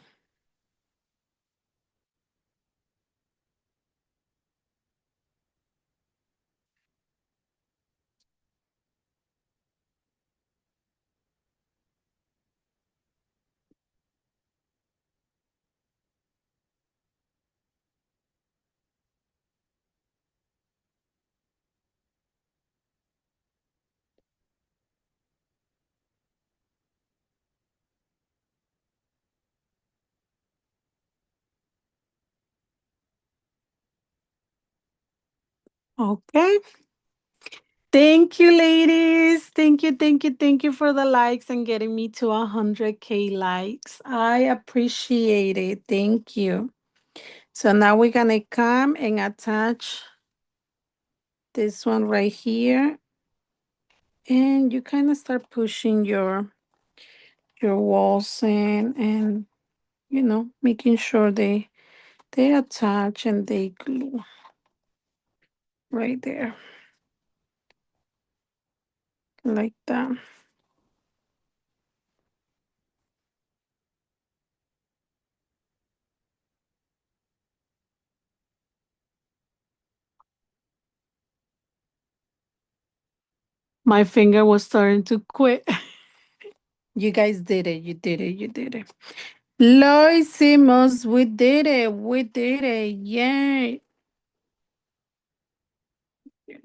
Okay. Thank you, ladies. Thank you for the likes and getting me to 100K likes. I appreciate it. Thank you. So now we're gonna come and attach this one right here. And you kind of start pushing your walls in and making sure they attach and they glue right there. Like that. My finger was starting to quit. You guys did it. You did it. You did it. Lo hicimos. We did it. We did it. Yay.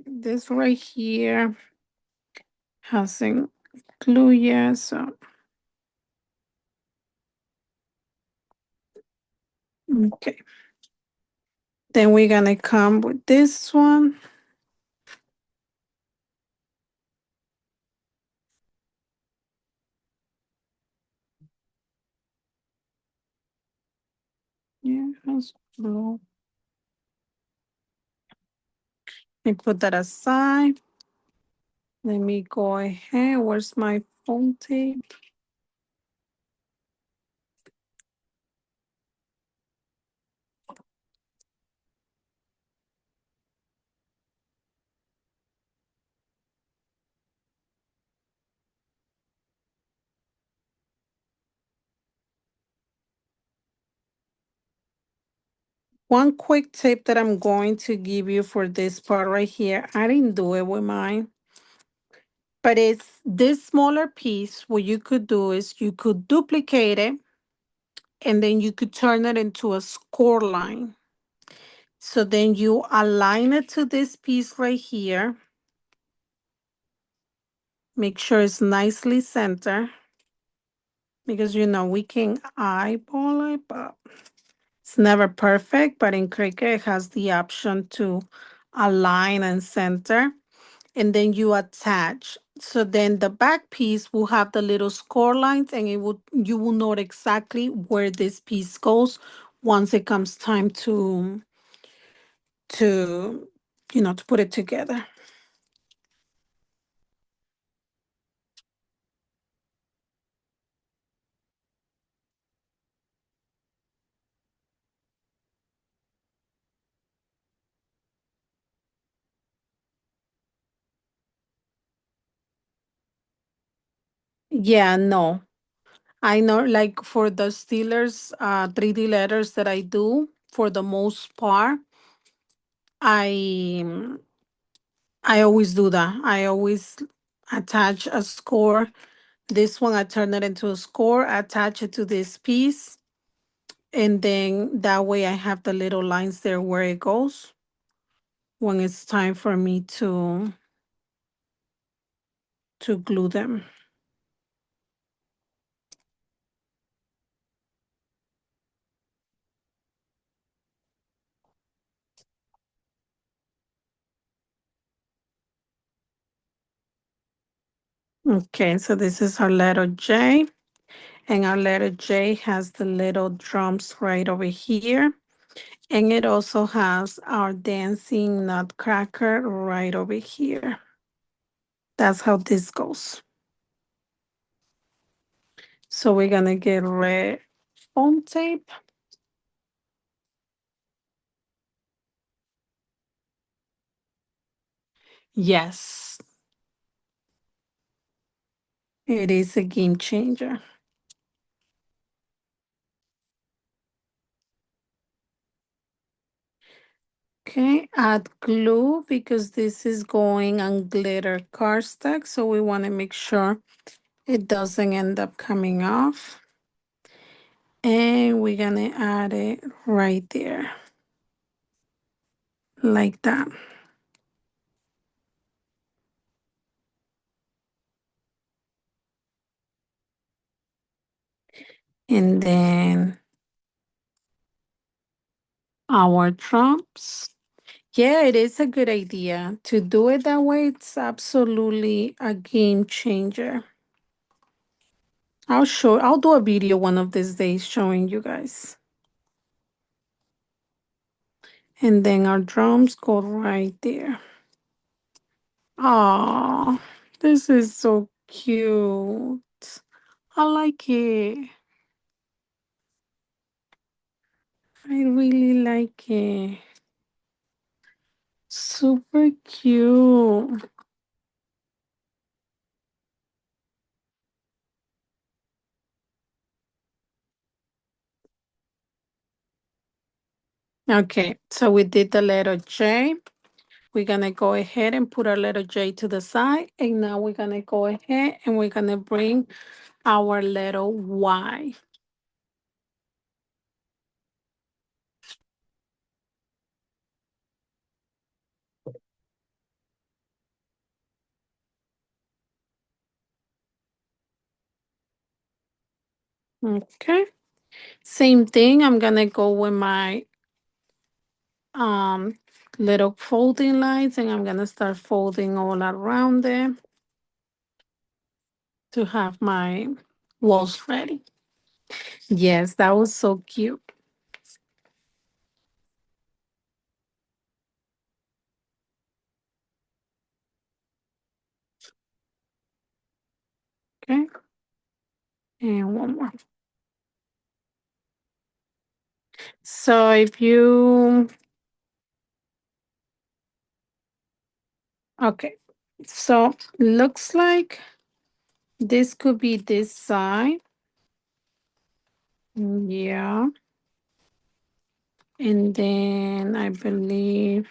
This right here hasn't glue yet. So, okay. Then we're going to come with this one. Yeah, has glue. And put that aside. Let me go ahead. Where's my phone tape? One quick tip that I'm going to give you for this part right here. I didn't do it with mine, but it's this smaller piece. What you could do is you could duplicate it and then you could turn it into a score line. So then you align it to this piece right here. Make sure it's nicely centered because we can eyeball it, but it's never perfect. But in Cricut, it has the option to align and center. And then you attach. So then the back piece will have the little score lines and you will know exactly where this piece goes once it comes time to put it together. Yeah, no. I know, like for the Steelers 3D letters that I do, for the most part, I I always do that. I always attach a score. This one, I turn it into a score, attach it to this piece, and then that way I have the little lines there where it goes when it's time for me to glue them. Okay, so this is our letter J, and our letter J has the little drums right over here. And it also has our dancing nutcracker right over here. That's how this goes. So we're gonna get red foam tape. Yes, it is a game changer. Okay, add glue because this is going on glitter cardstock. So we want to make sure it doesn't end up coming off. And we're gonna add it right there, like that. And then our drums. Yeah, it is a good idea. To do it that way, it's absolutely a game changer. I'll do a video one of these days showing you guys. And then our drums go right there. Oh, this is so cute. I like it. I really like it. Super cute. Okay, so we did the letter J. We're gonna go ahead and put our letter J to the side. And now we're gonna go ahead and we're gonna bring our letter Y. Okay. Same thing. I'm gonna go with my um little folding lines and I'm gonna start folding all around them to have my walls ready. Yes, that was so cute. Okay. And one more. So if you okay, so looks like this could be this side. Yeah. And then I believe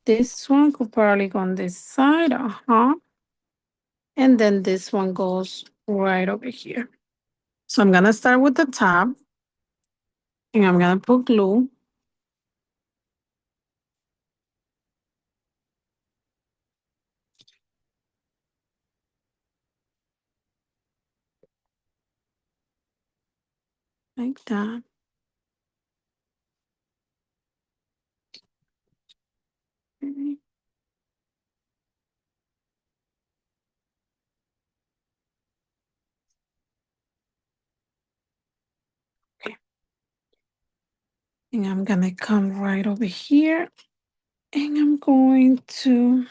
this one could probably go on this side. Uh-huh. And then this one goes right over here. So I'm gonna start with the top and I'm gonna put glue. Like that. Okay. And I'm gonna come right over here and I'm going to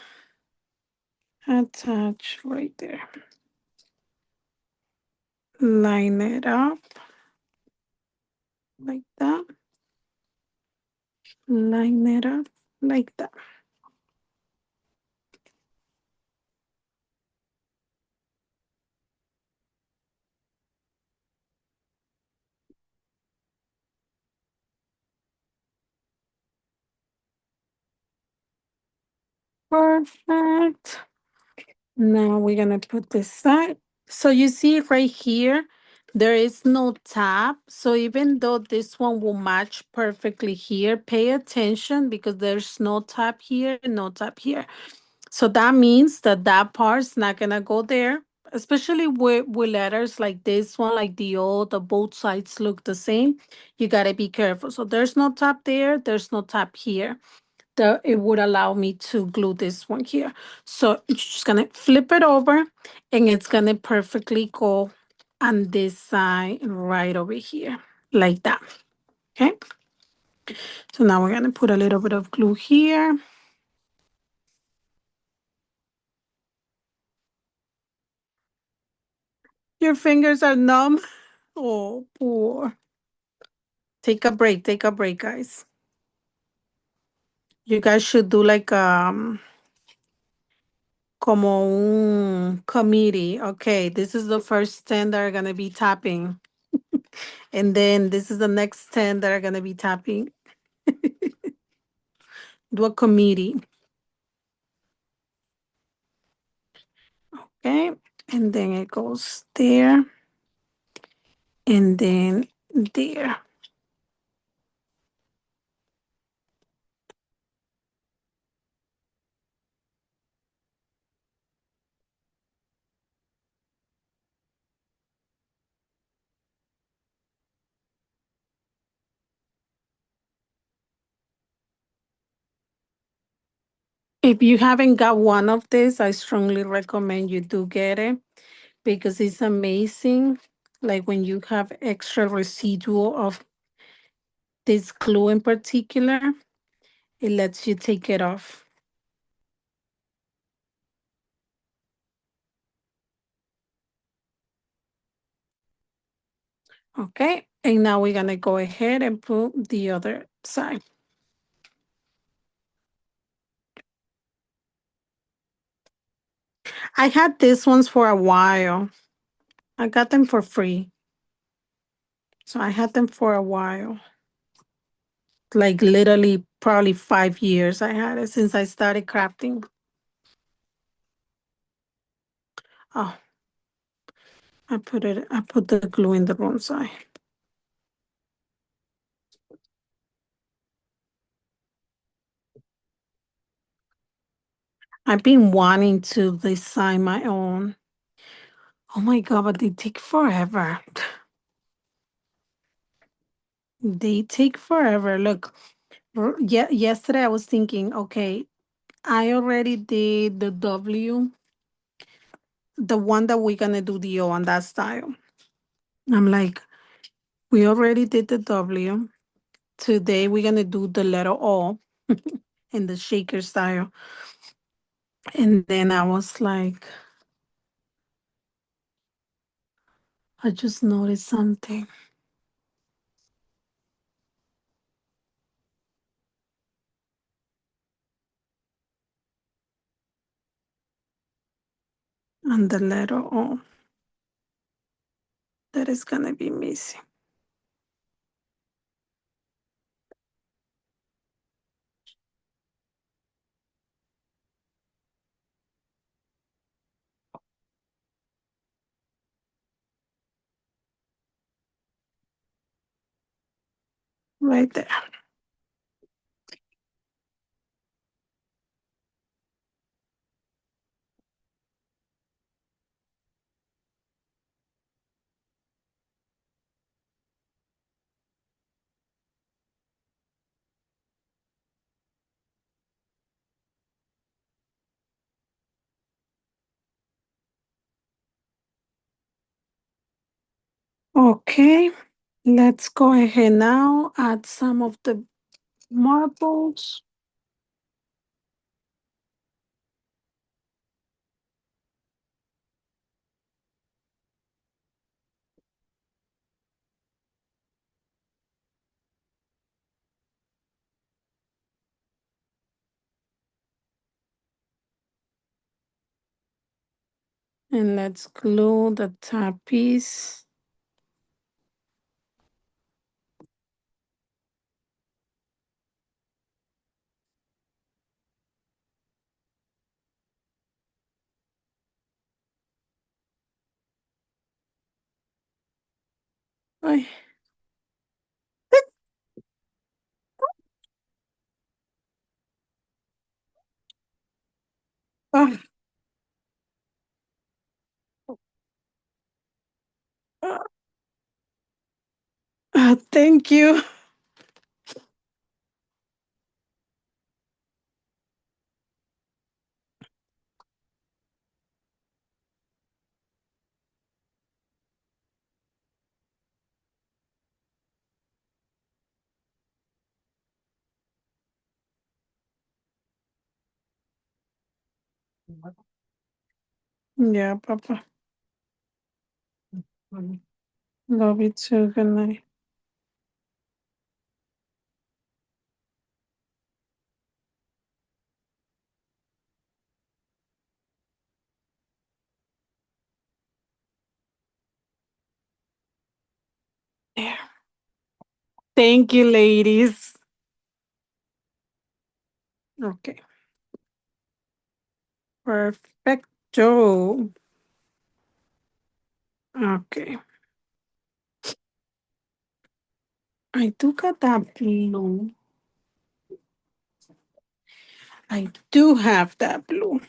attach right there. Line it up like that. Line it up like that. Perfect. Now we're gonna put this side. So you see right here, there is no tab. So even though this one will match perfectly here, pay attention because there's no tab here, no tab here. So that means that that part's not gonna go there, especially with letters like this one, like the old, the both sides look the same. You gotta be careful. So there's no tab there, there's no tab here. It would allow me to glue this one here. So you're just gonna flip it over and it's gonna perfectly go on this side right over here, like that. Okay. So now we're gonna put a little bit of glue here. Your fingers are numb. Oh, poor. Take a break, guys. You guys should do like como un committee. Okay, this is the first 10 that are gonna be tapping. And then this is the next 10 that are gonna be tapping. Do a committee. Okay. And then it goes there. And then there. If you haven't got one of this, I strongly recommend you do get it because it's amazing. Like when you have extra residual of this glue in particular, it lets you take it off. Okay, and now we're gonna go ahead and put the other side. I had these ones for a while. I got them for free. So I had them for a while. Like literally probably 5 years I had it since I started crafting. Oh, I put the glue in the wrong side. I've been wanting to design my own. Oh my God, but they take forever. They take forever. Look, yesterday I was thinking, okay, I already did the W, the one that we're gonna do the O on that style. I'm like, we already did the W. Today we're gonna do the letter O in the shaker style. And then I was like, I just noticed something on the letter O that is gonna be missing. Right there. Okay, let's go ahead now, add some of the marbles. And let's glue the top piece. Ay. Ah, ah, thank you. Yeah, Papa. Love you too. Good night. There. Thank you, ladies. Okay. Perfecto. Okay. I do got that blue. I do have that blue.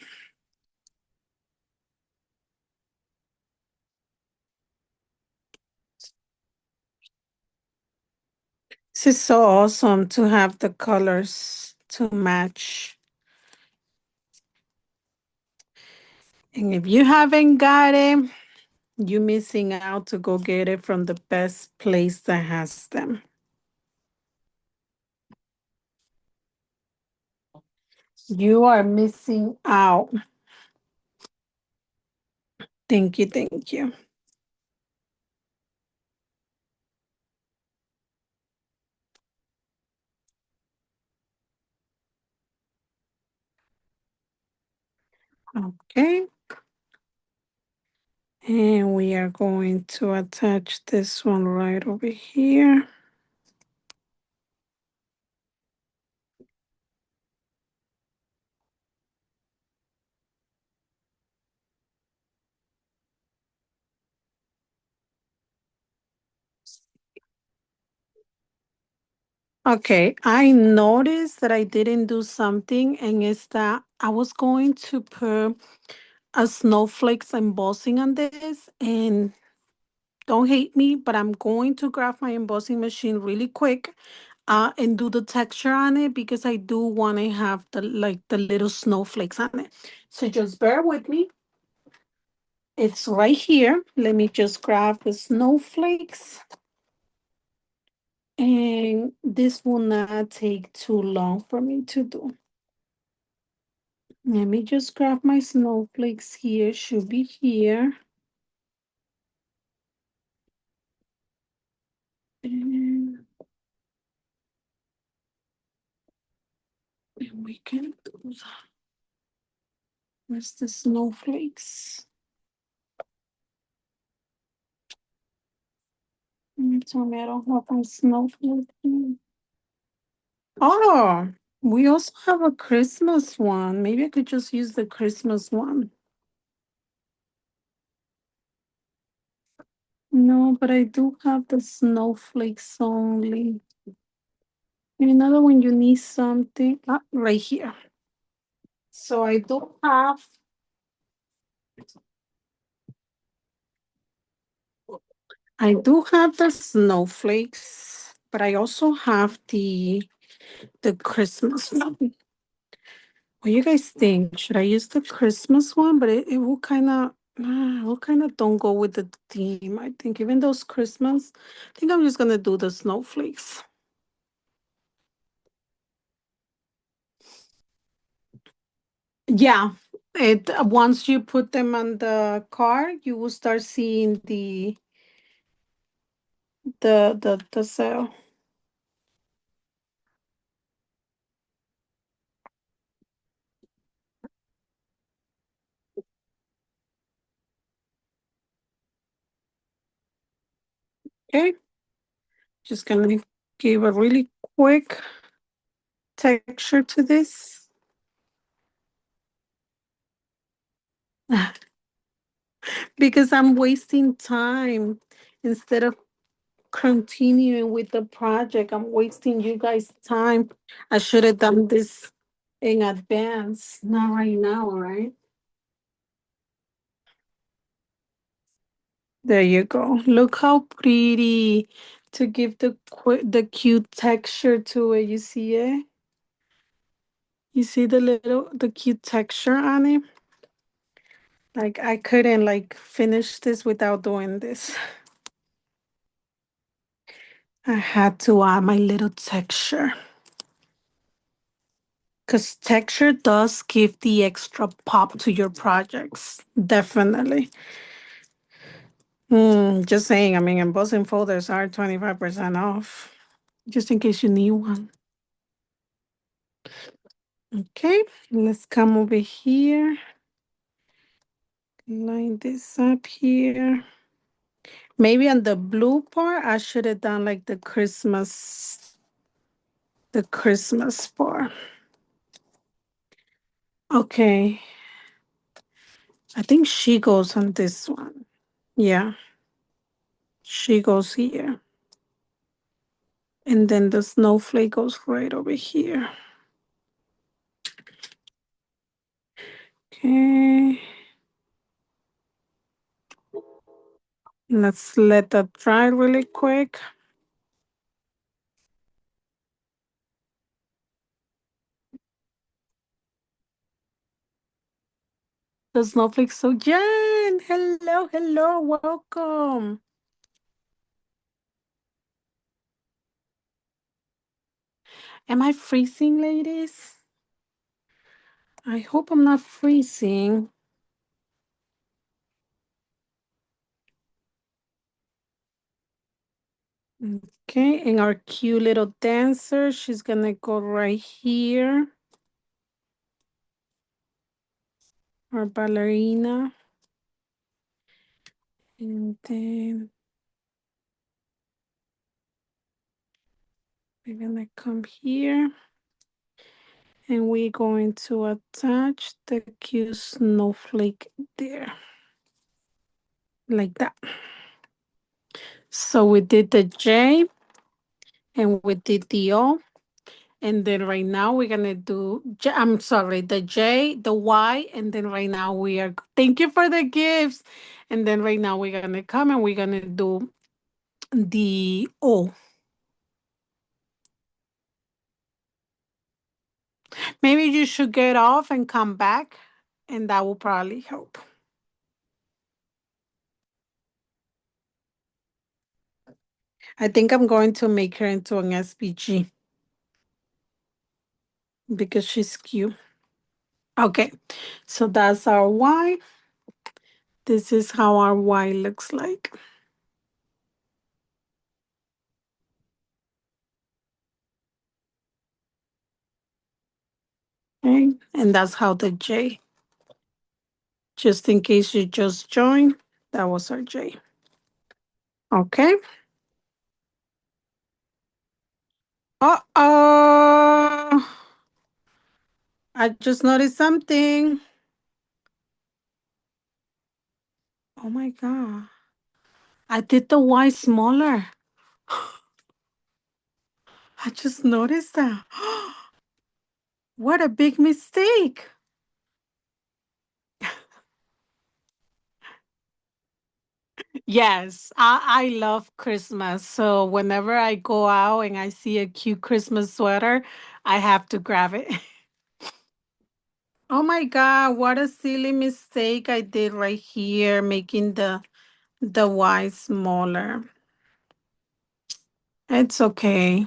This is so awesome to have the colors to match. And if you haven't got it, you're missing out to go get it from the best place that has them. You are missing out. Thank you. Thank you. Okay. And we are going to attach this one right over here. Okay, I noticed that I didn't do something, and it's that I was going to put a snowflakes embossing on this, and don't hate me, but I'm going to grab my embossing machine really quick, and do the texture on it because I do want to have the little snowflakes on it. So just bear with me. It's right here. Let me just grab the snowflakes. And this will not take too long for me to do. Let me just grab my snowflakes here. Should be here. And we can do that. Where's the snowflakes? Tell me I don't have my snowflake. Oh, we also have a Christmas one. Maybe I could just use the Christmas one. No, but I do have the snowflakes only. And another one, you need something right here. So I do have the snowflakes, but I also have the Christmas one. What do you guys think? Should I use the Christmas one? But it will kind of don't go with the theme. I think even though it's Christmas, I think I'm just gonna do the snowflakes. Yeah, it once you put them on the car, you will start seeing the sale. Okay, just gonna give a really quick texture to this. Because I'm wasting time instead of continuing with the project. I'm wasting you guys' time. I should have done this in advance, not right now, all right? There you go. Look how pretty to give the cute texture to it. You see it? You see the cute texture on it? Like I couldn't like finish this without doing this. I had to add my little texture. Because texture does give the extra pop to your projects. Definitely. Just saying, I mean, embossing folders are 25% off. Just in case you need one. Okay, let's come over here. Line this up here. Maybe on the blue part, I should have done like the Christmas part. Okay, I think she goes on this one. Yeah, she goes here. And then the snowflake goes right over here. Okay. Let's let that dry really quick. The snowflake. So Jen, hello, hello, welcome. Am I freezing, ladies? I hope I'm not freezing. Okay, and our cute little dancer, she's gonna go right here. Our ballerina. And then we're gonna come here. And we're going to attach the cute snowflake there. Like that. So we did the J and we did the O. And then right now we're gonna do I'm sorry, the J, the Y, and then right now we are thank you for the gifts. And then right now we're gonna come and we're gonna do the O. Maybe you should get off and come back, and that will probably help. I think I'm going to make her into an SPG because she's cute. Okay, so that's our Y. This is how our Y looks like. Okay, and that's how the J. Just in case you just joined, that was our J. Okay. Uh-oh. I just noticed something. Oh my God. I did the Y smaller. I just noticed that. What a big mistake. Yes, I love Christmas. So whenever I go out and I see a cute Christmas sweater, I have to grab it. Oh my God, what a silly mistake I did right here, making the Y smaller. It's okay.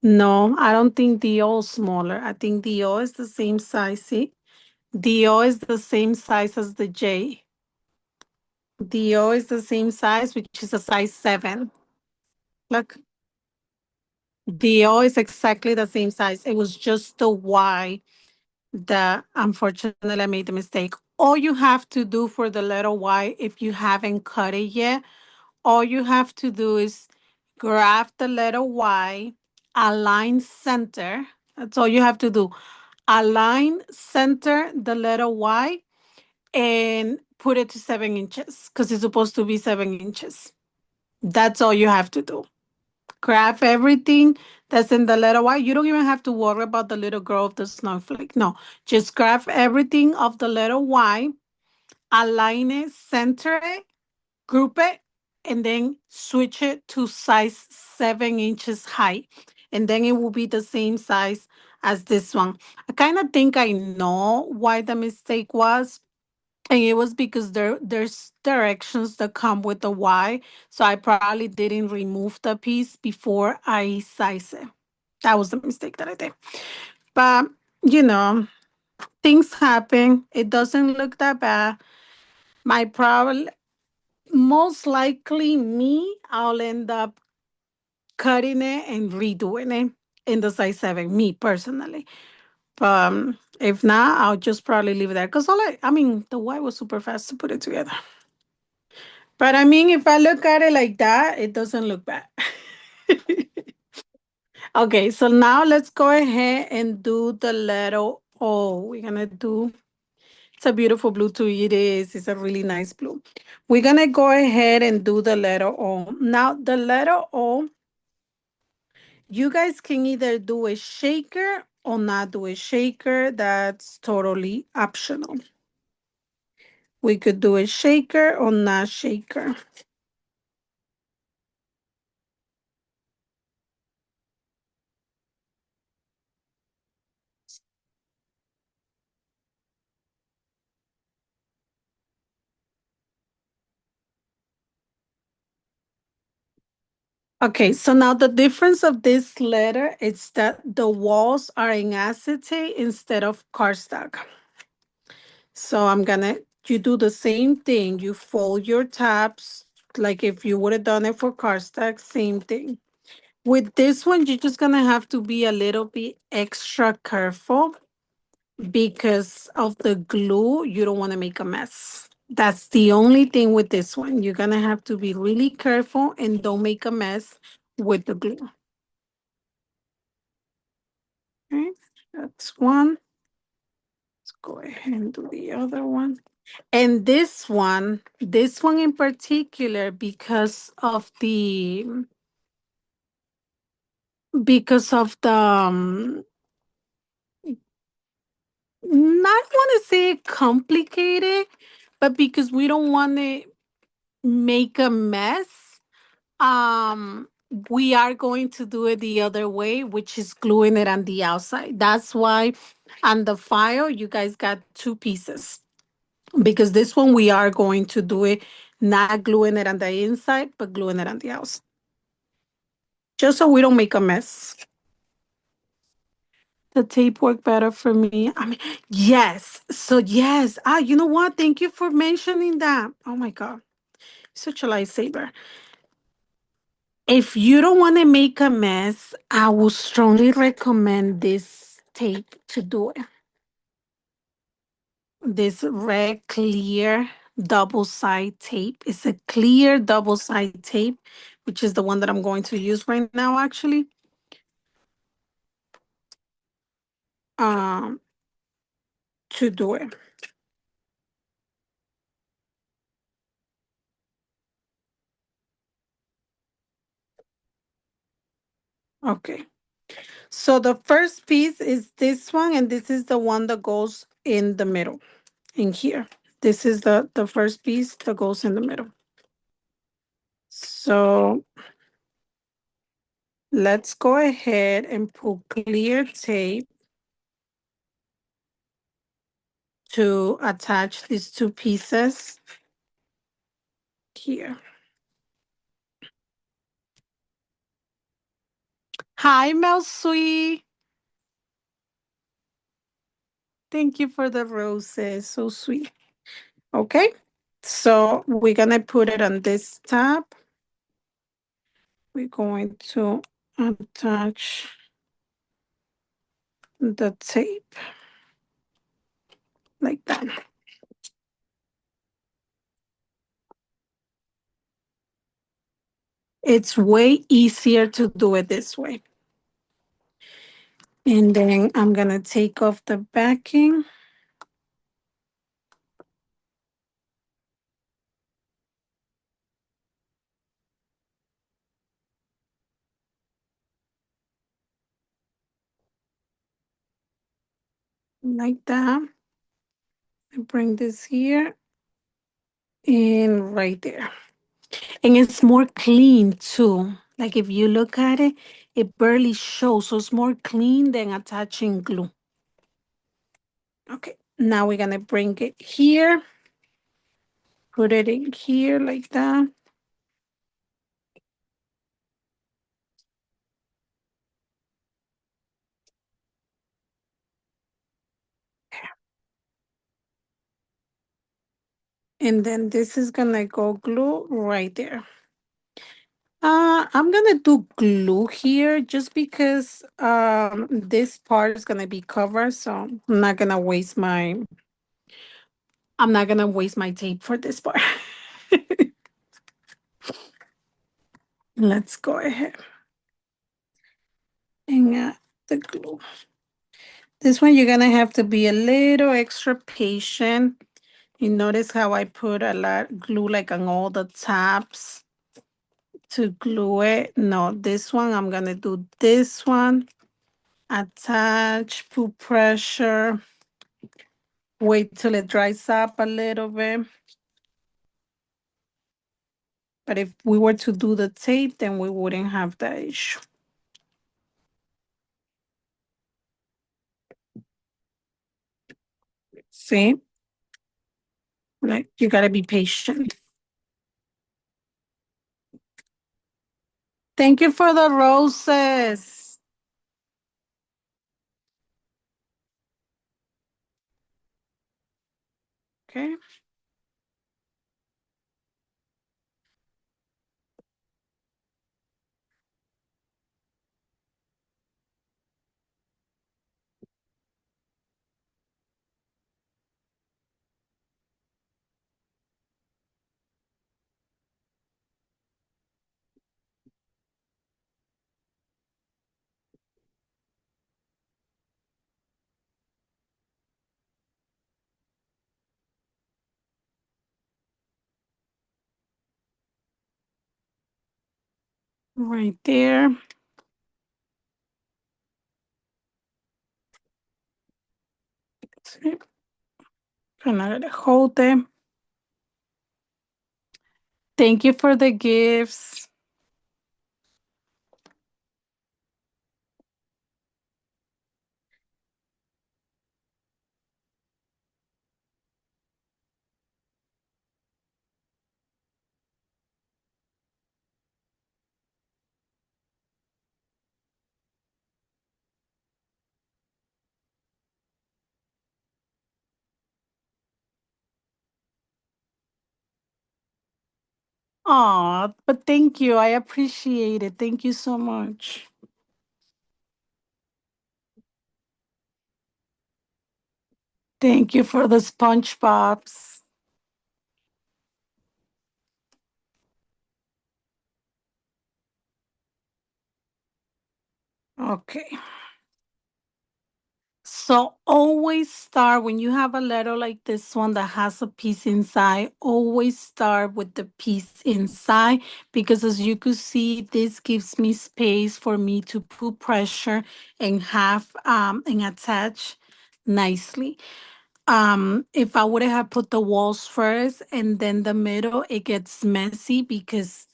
No, I don't think the O is smaller. I think the O is the same size. See? The O is the same size as the J. The O is the same size, which is a size 7. Look, the O is exactly the same size. It was just the Y that unfortunately I made the mistake. All you have to do for the letter Y, if you haven't cut it yet, all you have to do is grab the letter Y, align center. That's all you have to do. Align center the letter Y and put it to 7 inches because it's supposed to be 7 inches. That's all you have to do. Grab everything that's in the letter Y. You don't even have to worry about the little girl of the snowflake. No, just grab everything of the letter Y, align it, center it, group it, and then switch it to size 7 inches high. And then it will be the same size as this one. I kind of think I know why the mistake was. And it was because there's directions that come with the Y. So I probably didn't remove the piece before I size it. That was the mistake that I did. But, you know, things happen. It doesn't look that bad. My problem, most likely me, I'll end up cutting it and redoing it in the size 7, me personally. But if not, I'll just probably leave it there. Because I mean, the Y was super fast to put it together. But I mean, if I look at it like that, it doesn't look bad. Okay, so now let's go ahead and do the letter O. We're gonna do, it's a beautiful blue too. It is. It's a really nice blue. We're gonna go ahead and do the letter O. Now, the letter O, you guys can either do a shaker or not do a shaker. That's totally optional. We could do a shaker or not shaker. Okay, so now the difference of this letter is that the walls are in acetate instead of cardstock. So you do the same thing. You fold your tabs like if you would have done it for cardstock, same thing. With this one, you're just gonna have to be a little bit extra careful because of the glue. You don't want to make a mess. That's the only thing with this one. You're gonna have to be really careful and don't make a mess with the glue. Okay, that's one. Let's go ahead and do the other one. And this one in particular, because of the not want to say complicated, but because we don't want to make a mess, um, we are going to do it the other way, which is gluing it on the outside. That's why on the file you guys got two pieces. Because this one we are going to do it not gluing it on the inside, but gluing it on the outside. Just so we don't make a mess. The tape worked better for me. I mean, yes. So yes. You know what? Thank you for mentioning that. Oh my God. Such a lifesaver. If you don't want to make a mess, I would strongly recommend this tape to do it. This red clear double side tape. It's a clear double side tape, which is the one that I'm going to use right now, actually. Um, to do it. Okay. So the first piece is this one, and this is the one that goes in the middle, in here. This is the first piece that goes in the middle. So let's go ahead and put clear tape to attach these two pieces here. Hi, Mel Sweet. Thank you for the roses. So sweet. Okay. So we're going to put it on this tab. We're going to attach the tape like that. It's way easier to do it this way. And then I'm going to take off the backing. like that. I bring this here and right there. And it's more clean too. Like if you look at it, it barely shows. So it's more clean than attaching glue. Okay, now we're gonna bring it here. Put it in here like that. And then this is gonna go glue right there. I'm gonna do glue here just because this part is gonna be covered, so I'm not gonna waste my tape for this part. Let's go ahead and the glue. This one you're gonna have to be a little extra patient. You notice how I put a lot glue like on all the tabs to glue it. No, this one I'm gonna do this one. Attach, put pressure, wait till it dries up a little bit. But if we were to do the tape, then we wouldn't have that issue. See? Like you gotta be patient. Thank you for the roses. Okay. Right there. See? Gonna hold them. Thank you for the gifts. Aw, but thank you. I appreciate it. Thank you so much. Thank you for the sponge pops. Okay. So always start when you have a letter like this one that has a piece inside, always start with the piece inside because as you could see, this gives me space for me to put pressure and have and attach nicely. If I would have put the walls first and then the middle, it gets messy because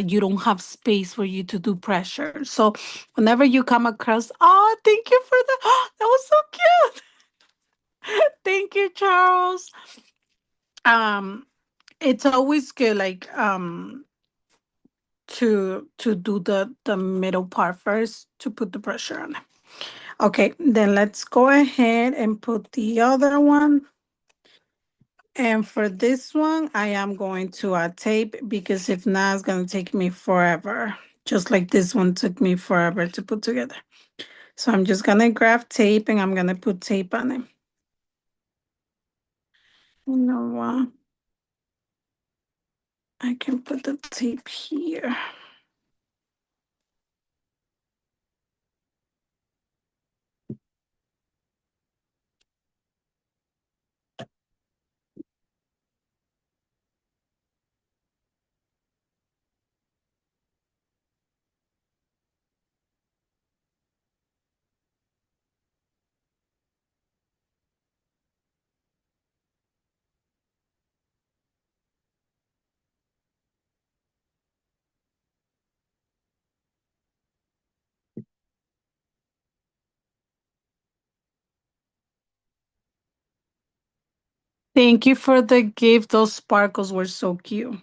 you don't have space for you to do pressure. So whenever you come across, oh, thank you for that. That was so cute. Thank you, Charles. Um, it's always good, like to do the middle part first to put the pressure on it. Okay, then let's go ahead and put the other one. And for this one, I am going to tape because if not, it's going to take me forever. Just like this one took me forever to put together. So I'm just going to grab tape and I'm going to put tape on it. You know what? I can put the tape here. Thank you for the gift. Those sparkles were so cute.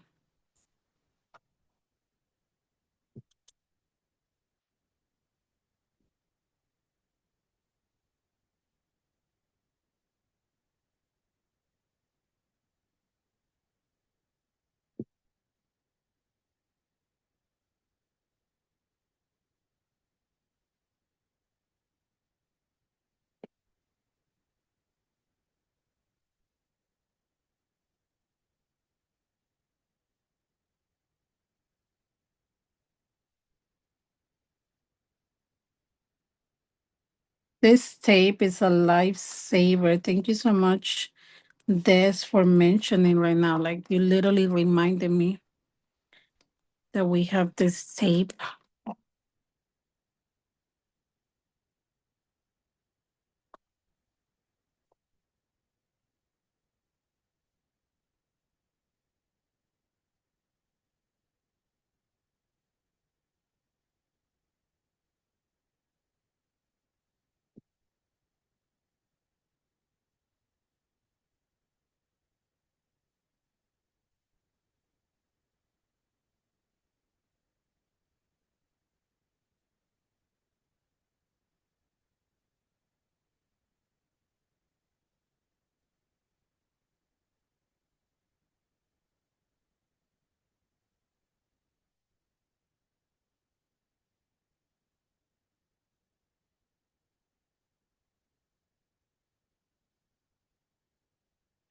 This tape is a lifesaver. Thank you so much, Des, for mentioning right now. Like you literally reminded me that we have this tape.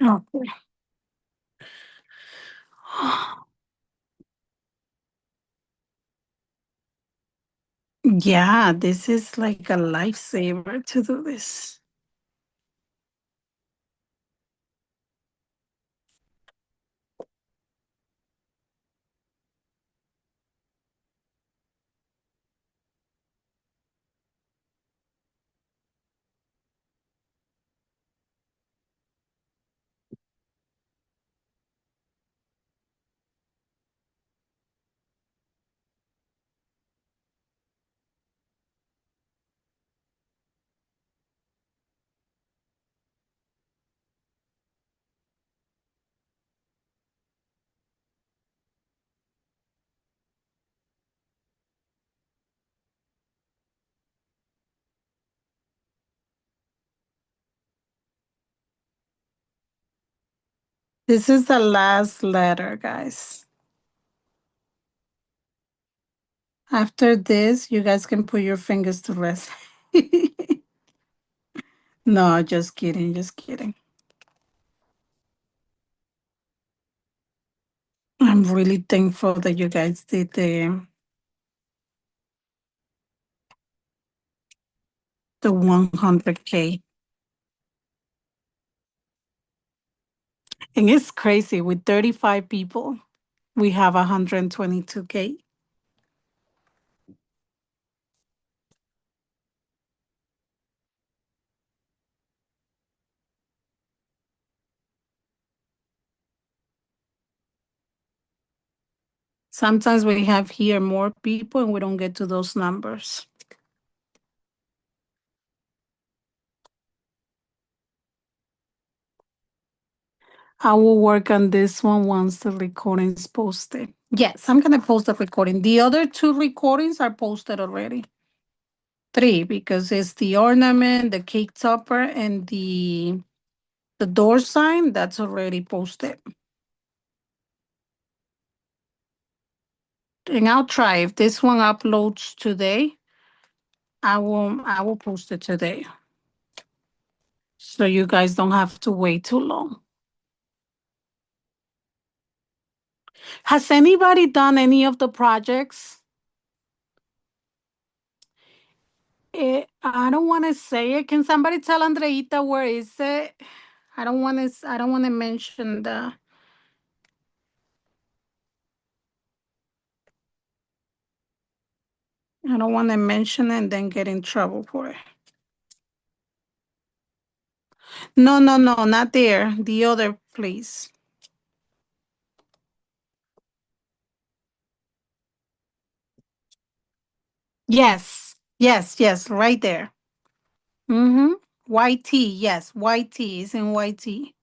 Okay. Yeah, this is like a lifesaver to do this. This is the last letter, guys. After this, you guys can put your fingers to rest. No, just kidding, just kidding. I'm really thankful that you guys did the 100K. And it's crazy with 35 people, we have 122K. Sometimes we have here more people and we don't get to those numbers. I will work on this one once the recording is posted. Yes, I'm gonna post the recording. The other two recordings are posted already. Three, because it's the ornament, the cake topper, and the door sign that's already posted. And I'll try if this one uploads today. I will post it today. So you guys don't have to wait too long. Has anybody done any of the projects? I don't want to say it. Can somebody tell Andreita where is it? I don't want to mention the I don't want to mention it and then get in trouble for it. No, no, no, not there. The other, please. Yes, yes, yes, right there. Mm-hmm. YT, yes, YT is in YT.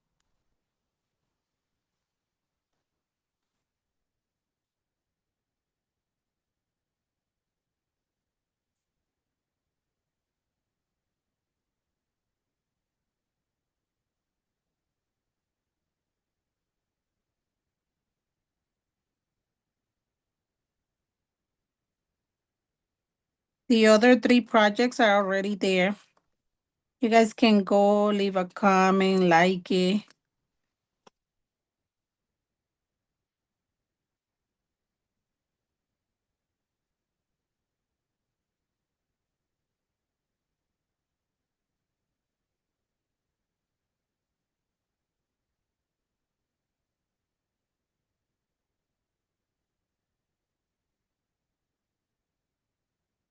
The other three projects are already there. You guys can go leave a comment, like it.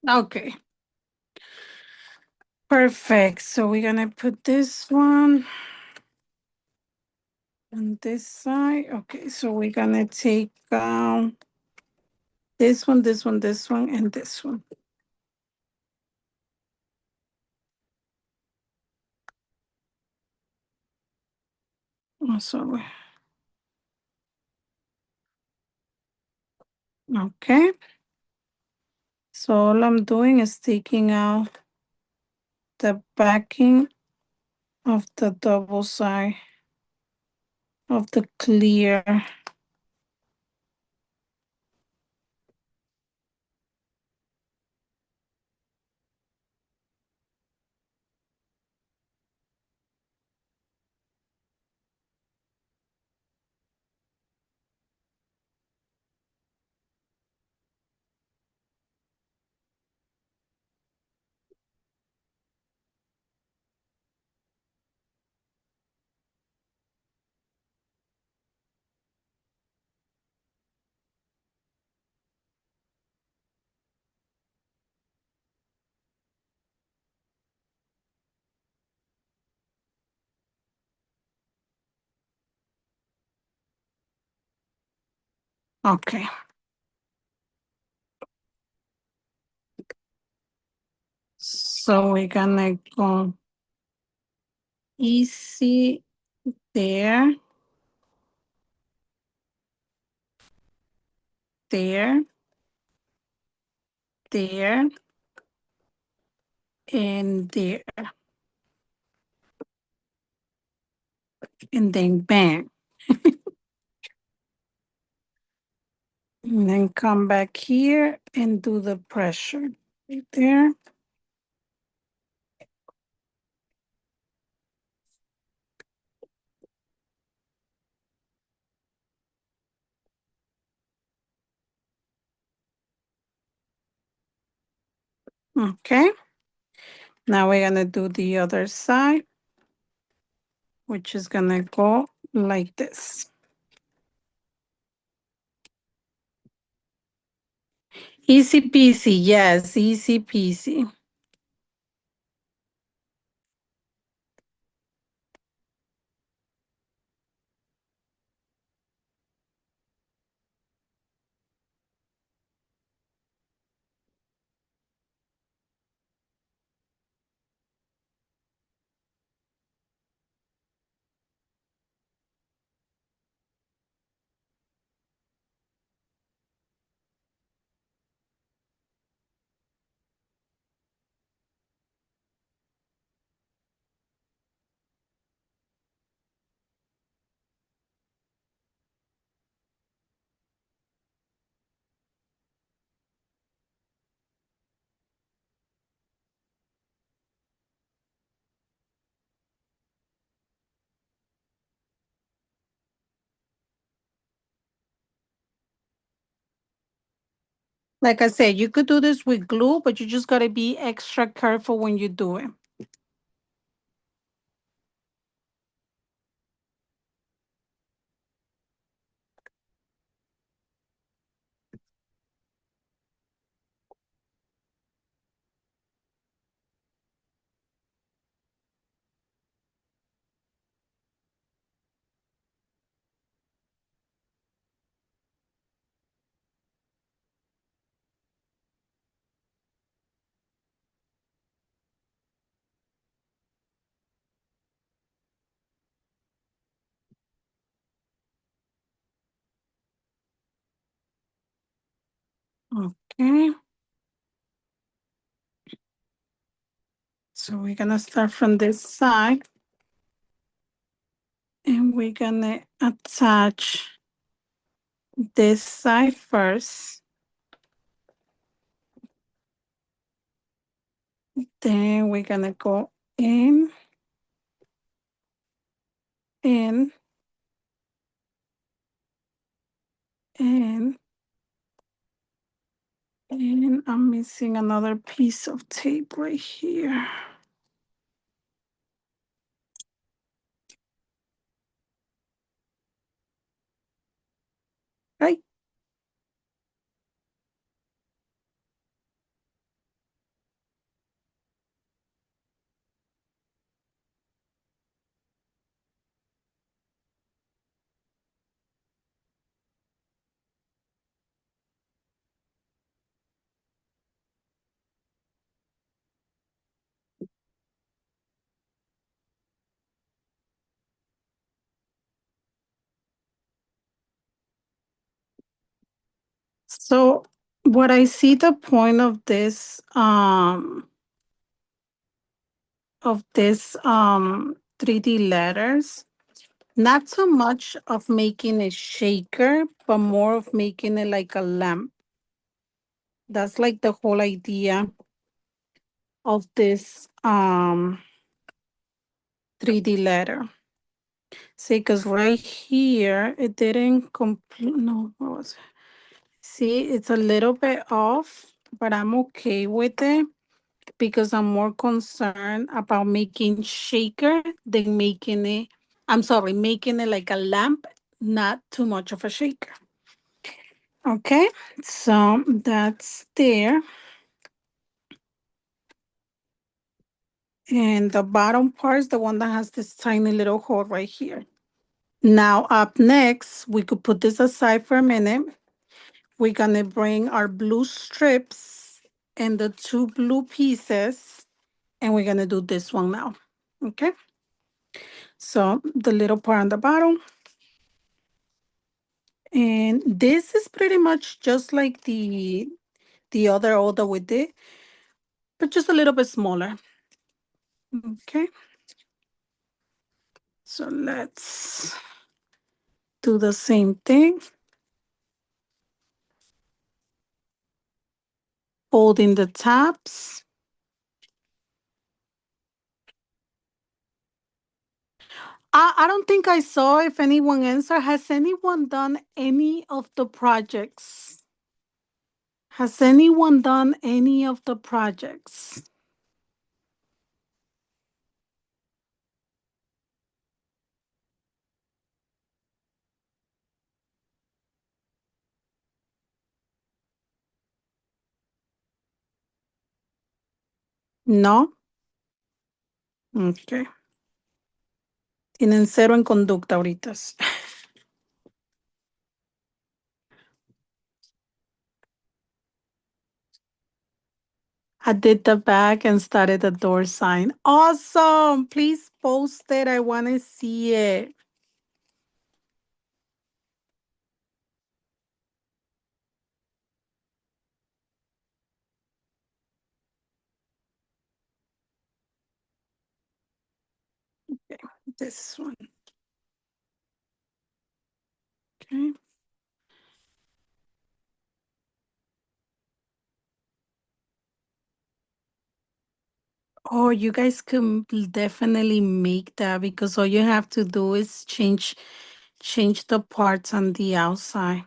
Okay. Perfect. So we're gonna put this one on this side. Okay, so we're gonna take this one, this one, this one, and this one. So okay. So all I'm doing is taking out the backing of the double side of the clear. Okay. So we're gonna go easy there, there, there, and there, and then bang. And then come back here and do the pressure right there. Okay. Now we're gonna do the other side, which is gonna go like this. Easy peasy, yes, easy peasy. Like I said, you could do this with glue, but you just gotta be extra careful when you do it. Okay. So we're gonna start from this side and we're gonna attach this side first. Then we're gonna go in, in, and I'm missing another piece of tape right here. Right. So what I see the point of this 3D letters, not so much of making a shaker, but more of making it like a lamp. That's like the whole idea of this 3D letter. See, because right here it didn't complete. No, what was it? See, it's a little bit off, but I'm okay with it because I'm more concerned about making shaker than making it. I'm sorry, making it like a lamp, not too much of a shaker. Okay, so that's there. And the bottom part is the one that has this tiny little hole right here. Now, up next, we could put this aside for a minute. We're gonna bring our blue strips and the two blue pieces, and we're gonna do this one now. Okay, so the little part on the bottom. And this is pretty much just like the other order we did, but just a little bit smaller. Okay, so let's do the same thing. Folding the tops. I don't think I saw if anyone answered. Has anyone done any of the projects? Has anyone done any of the projects? No. Okay. Tienen cero en conducta ahorita. I did the back and started the door sign. Awesome. Please post it. I want to see it. Okay. This one. Okay. Oh, you guys can definitely make that because all you have to do is change the parts on the outside.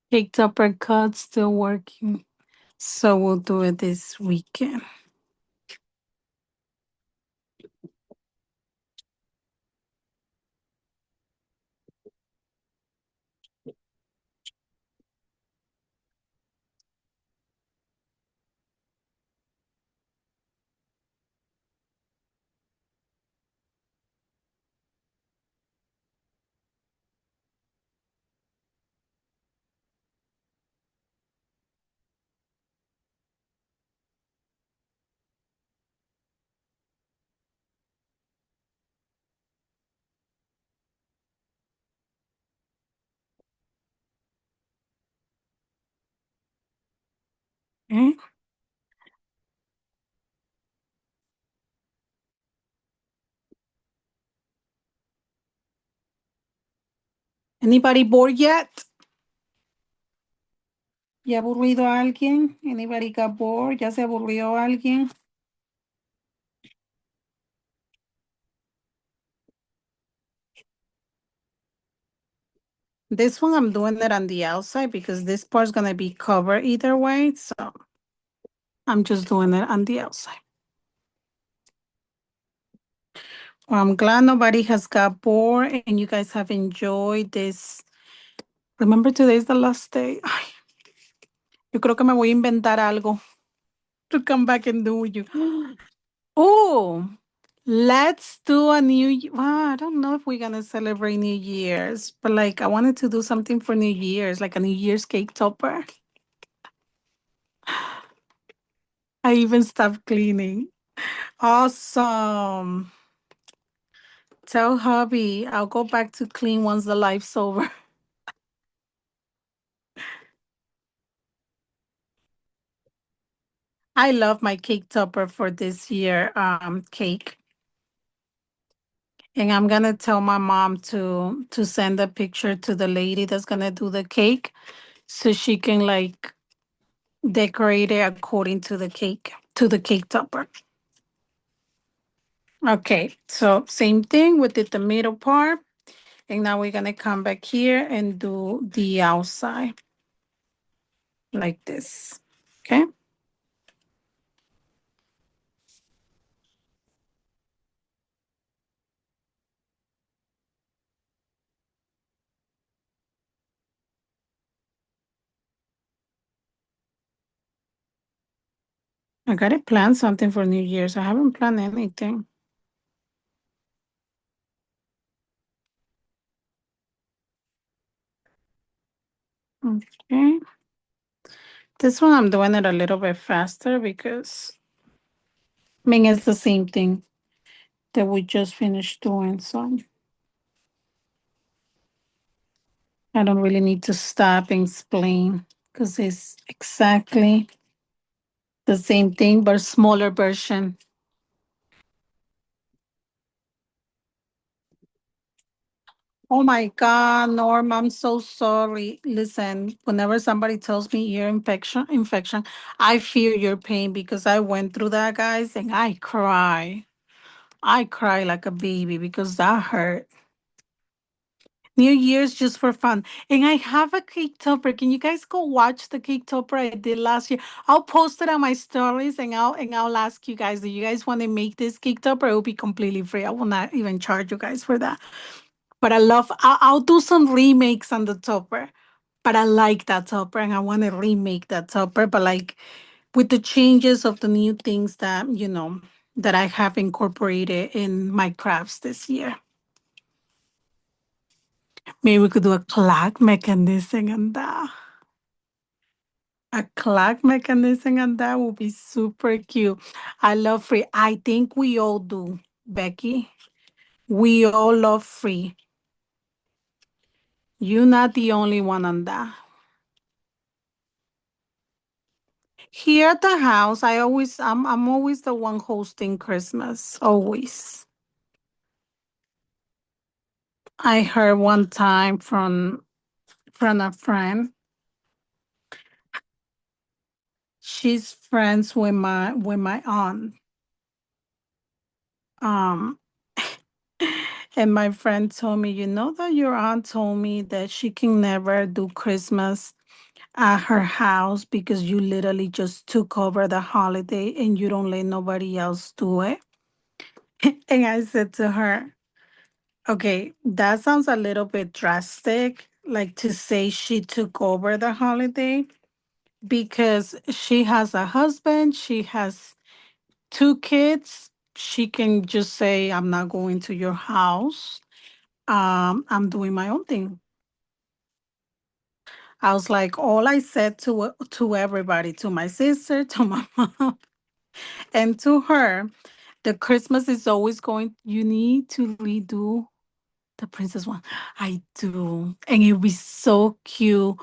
Picked up our cut, still working. So we'll do it this weekend. Okay. Anybody bored yet? ¿Ya aburrido a alguien? Anybody got bored? ¿Ya se aburrió a alguien? This one I'm doing it on the outside because this part's gonna be covered either way, so I'm just doing it on the outside. Well, I'm glad nobody has got bored and you guys have enjoyed this. Remember today's the last day. Ay, yo creo que me voy a inventar algo to come back and do with you. Oh, let's do a New Year. Well, I don't know if we're gonna celebrate New Year's, but like I wanted to do something for New Year's, like a New Year's cake topper. I even stopped cleaning. Awesome. Tell hubby I'll go back to clean once the life's over. I love my cake topper for this year cake. And I'm gonna tell my mom to send a picture to the lady that's gonna do the cake so she can like decorate it according to the cake topper. Okay, so same thing, we did the middle part, and now we're gonna come back here and do the outside like this. Okay. I gotta plan something for New Year's. I haven't planned anything. Okay. This one I'm doing it a little bit faster because I mean it's the same thing that we just finished doing, so I don't really need to stop and explain because it's exactly the same thing but smaller version. Oh my God, Norm, I'm so sorry. Listen, whenever somebody tells me ear infection, I feel your pain because I went through that, guys, and I cry. I cry like a baby because that hurt. New Year's just for fun. And I have a cake topper. Can you guys go watch the cake topper I did last year? I'll post it on my stories and I'll ask you guys, do you guys want to make this cake topper? It will be completely free. I will not even charge you guys for that. But I'll do some remakes on the topper. But I like that topper and I want to remake that topper. But like with the changes of the new things that, that I have incorporated in my crafts this year. Maybe we could do a clock mechanism and that. A clock mechanism and that would be super cute. I love free. I think we all do, Becky. We all love free. You're not the only one on that. Here at the house, I'm always the one hosting Christmas. Always. I heard one time from a friend. She's friends with my aunt. Um and my friend told me, you know that your aunt told me that she can never do Christmas at her house because you literally just took over the holiday and you don't let nobody else do it. And I said to her, okay, that sounds a little bit drastic, like to say she took over the holiday because she has a husband, she has two kids. She can just say, I'm not going to your house. I'm doing my own thing. I was like, all I said to everybody, to my sister, to my mom, and to her, the Christmas is always going. You need to redo the princess one. I do. And it'll be so cute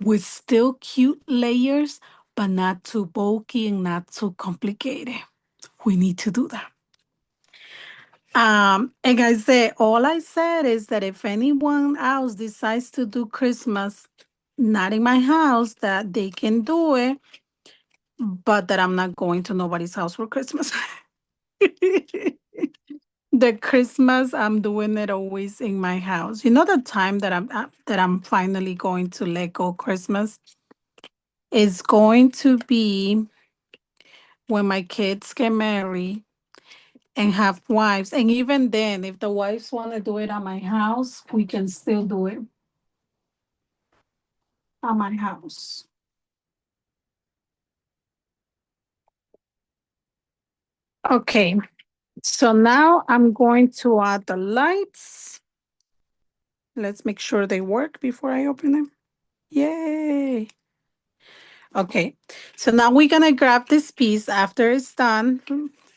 with still cute layers, but not too bulky and not too complicated. We need to do that. And I said, all I said is that if anyone else decides to do Christmas not in my house, that they can do it, but that I'm not going to nobody's house for Christmas. The Christmas I'm doing it always in my house. You know the time that I'm finally going to let go Christmas is going to be when my kids get married and have wives. And even then, if the wives want to do it at my house, we can still do it at my house. Okay, so now I'm going to add the lights. Let's make sure they work before I open them. Yay! Okay, so now we're gonna grab this piece after it's done.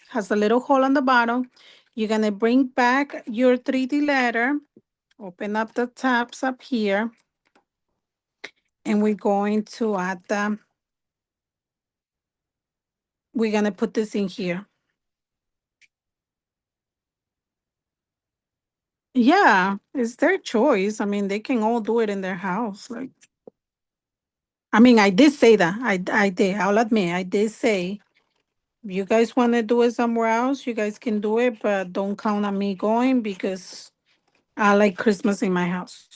Has a little hole on the bottom. You're gonna bring back your 3D letter, open up the tabs up here, and we're going to add the, we're gonna put this in here. Yeah, it's their choice. I mean, they can all do it in their house. Like, I mean, I did say that. I did. I'll admit, I did say, if you guys want to do it somewhere else, you guys can do it, but don't count on me going because I like Christmas in my house.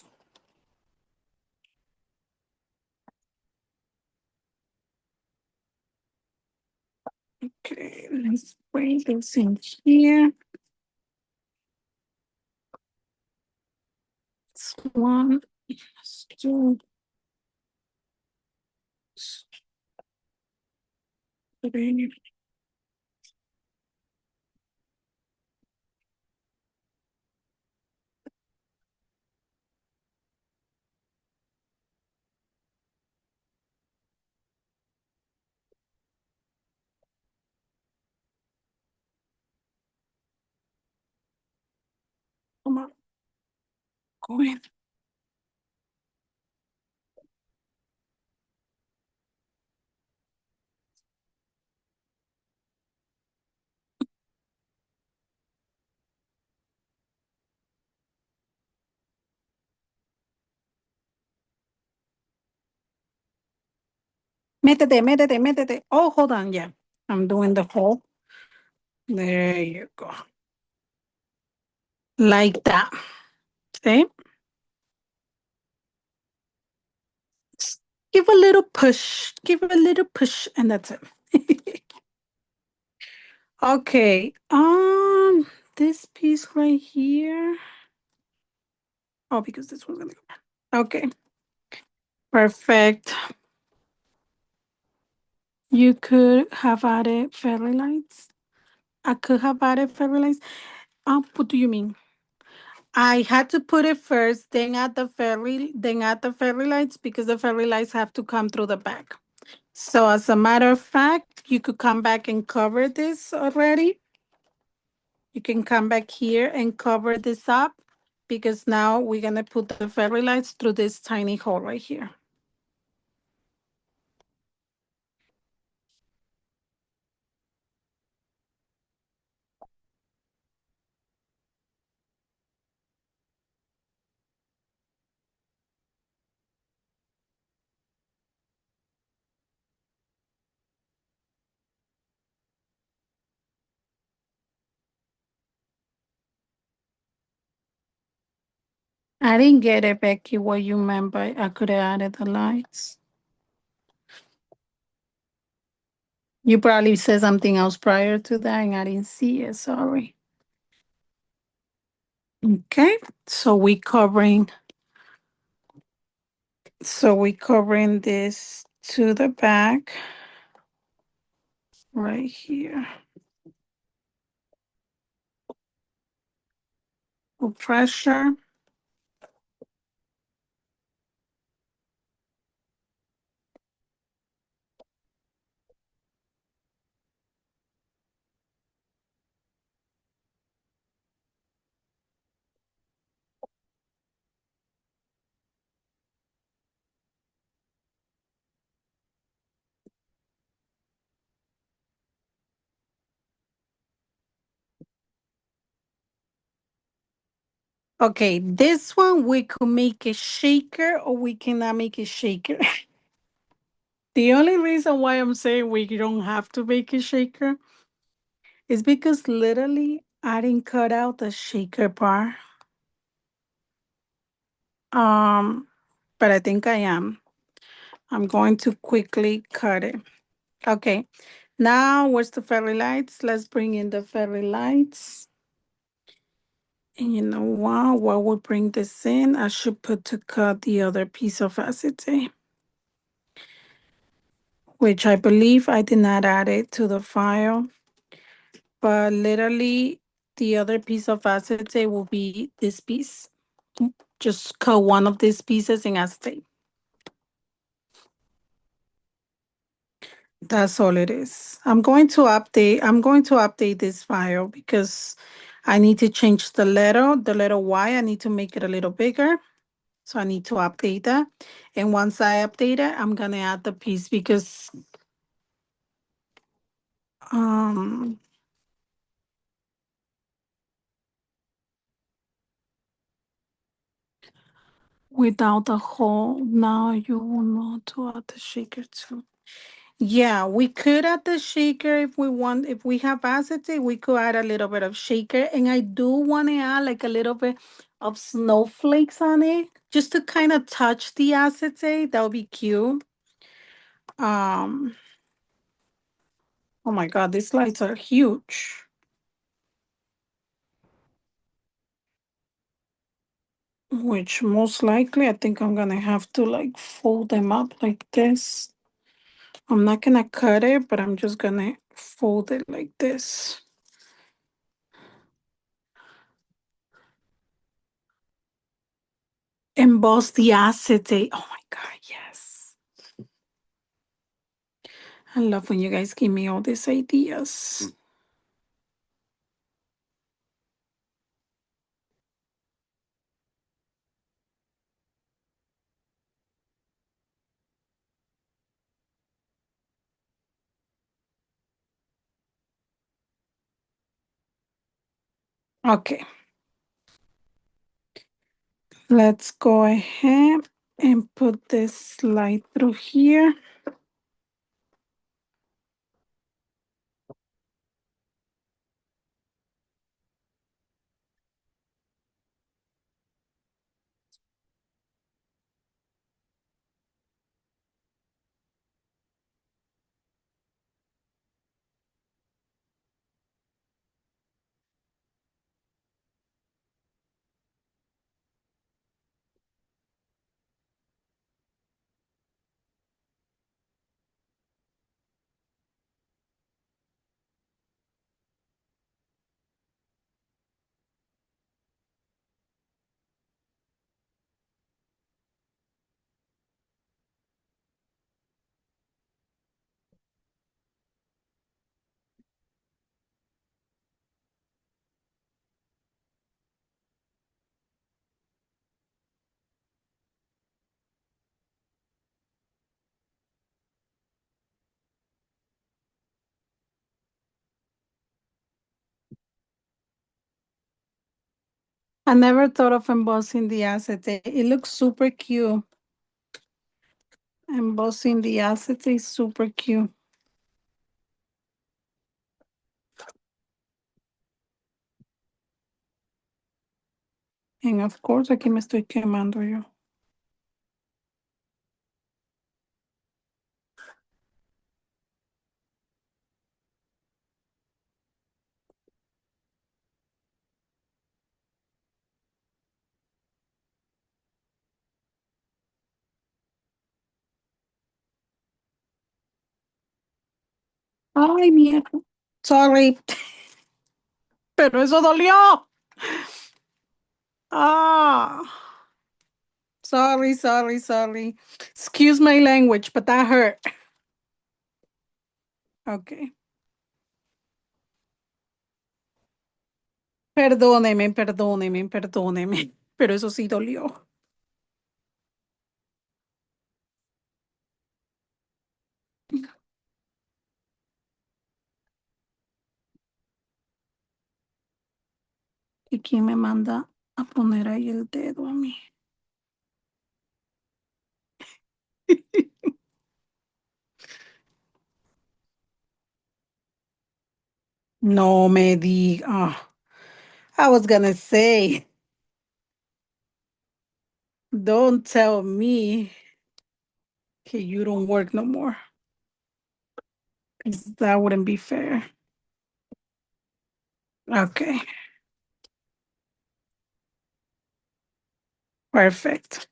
Okay, let's bring this in here. It's one, it's two, it's three. Come on, go in. Métete, métete, métete. Oh, hold on. Yeah, I'm doing the whole. There you go. Like that. See? Just give a little push. Give it a little push, and that's it. Okay. This piece right here. Oh, because this one's gonna go. Okay. Perfect. You could have added fairy lights. I could have added fairy lights. What do you mean? I had to put it first, then add the fairy lights because the fairy lights have to come through the back. So as a matter of fact, you could come back and cover this already. You can come back here and cover this up because now we're gonna put the fairy lights through this tiny hole right here. I didn't get it, Becky, what you meant by I could have added the lights. You probably said something else prior to that and I didn't see it, sorry. Okay, so we covering this to the back right here. No pressure. Okay, this one we could make a shaker or we cannot make a shaker. The only reason why I'm saying we don't have to make a shaker is because literally I didn't cut out the shaker part. Um, but I think I am. I'm going to quickly cut it. Okay, now where's the fairy lights? Let's bring in the fairy lights. And you know what? While we bring this in, I should put to cut the other piece of acetate, which I believe I did not add it to the file. But literally, the other piece of acetate will be this piece. Just cut one of these pieces in acetate. That's all it is. I'm going to update this file because I need to change the letter Y. I need to make it a little bigger. So I need to update that. And once I update it, I'm gonna add the piece because um without the hole, now you will know to add the shaker too. Yeah, we could add the shaker if we want. If we have acetate, we could add a little bit of shaker. And I do want to add like a little bit of snowflakes on it just to kind of touch the acetate. That would be cute. Um, oh my God, these lights are huge. Which most likely I think I'm gonna have to like fold them up like this. I'm not gonna cut it, but I'm just gonna fold it like this. Emboss the acetate. Oh my God, yes. I love when you guys give me all these ideas. Okay, let's go ahead and put this slide through here. I never thought of embossing the acetate. It looks super cute. Embossing the acetate is super cute. And of course, aquí me estoy quemando yo. Ay, mierda. Sorry. Pero eso dolió. Ah, sorry, sorry, sorry. Excuse my language, but that hurt. Okay. Perdóneme, perdóneme, perdóneme. Pero eso sí dolió. ¿Y quién me manda A poner ahí el dedo a mí. No me diga. I was gonna say, don't tell me okay, you don't work no more. 'Cause that wouldn't be fair. Okay, perfect.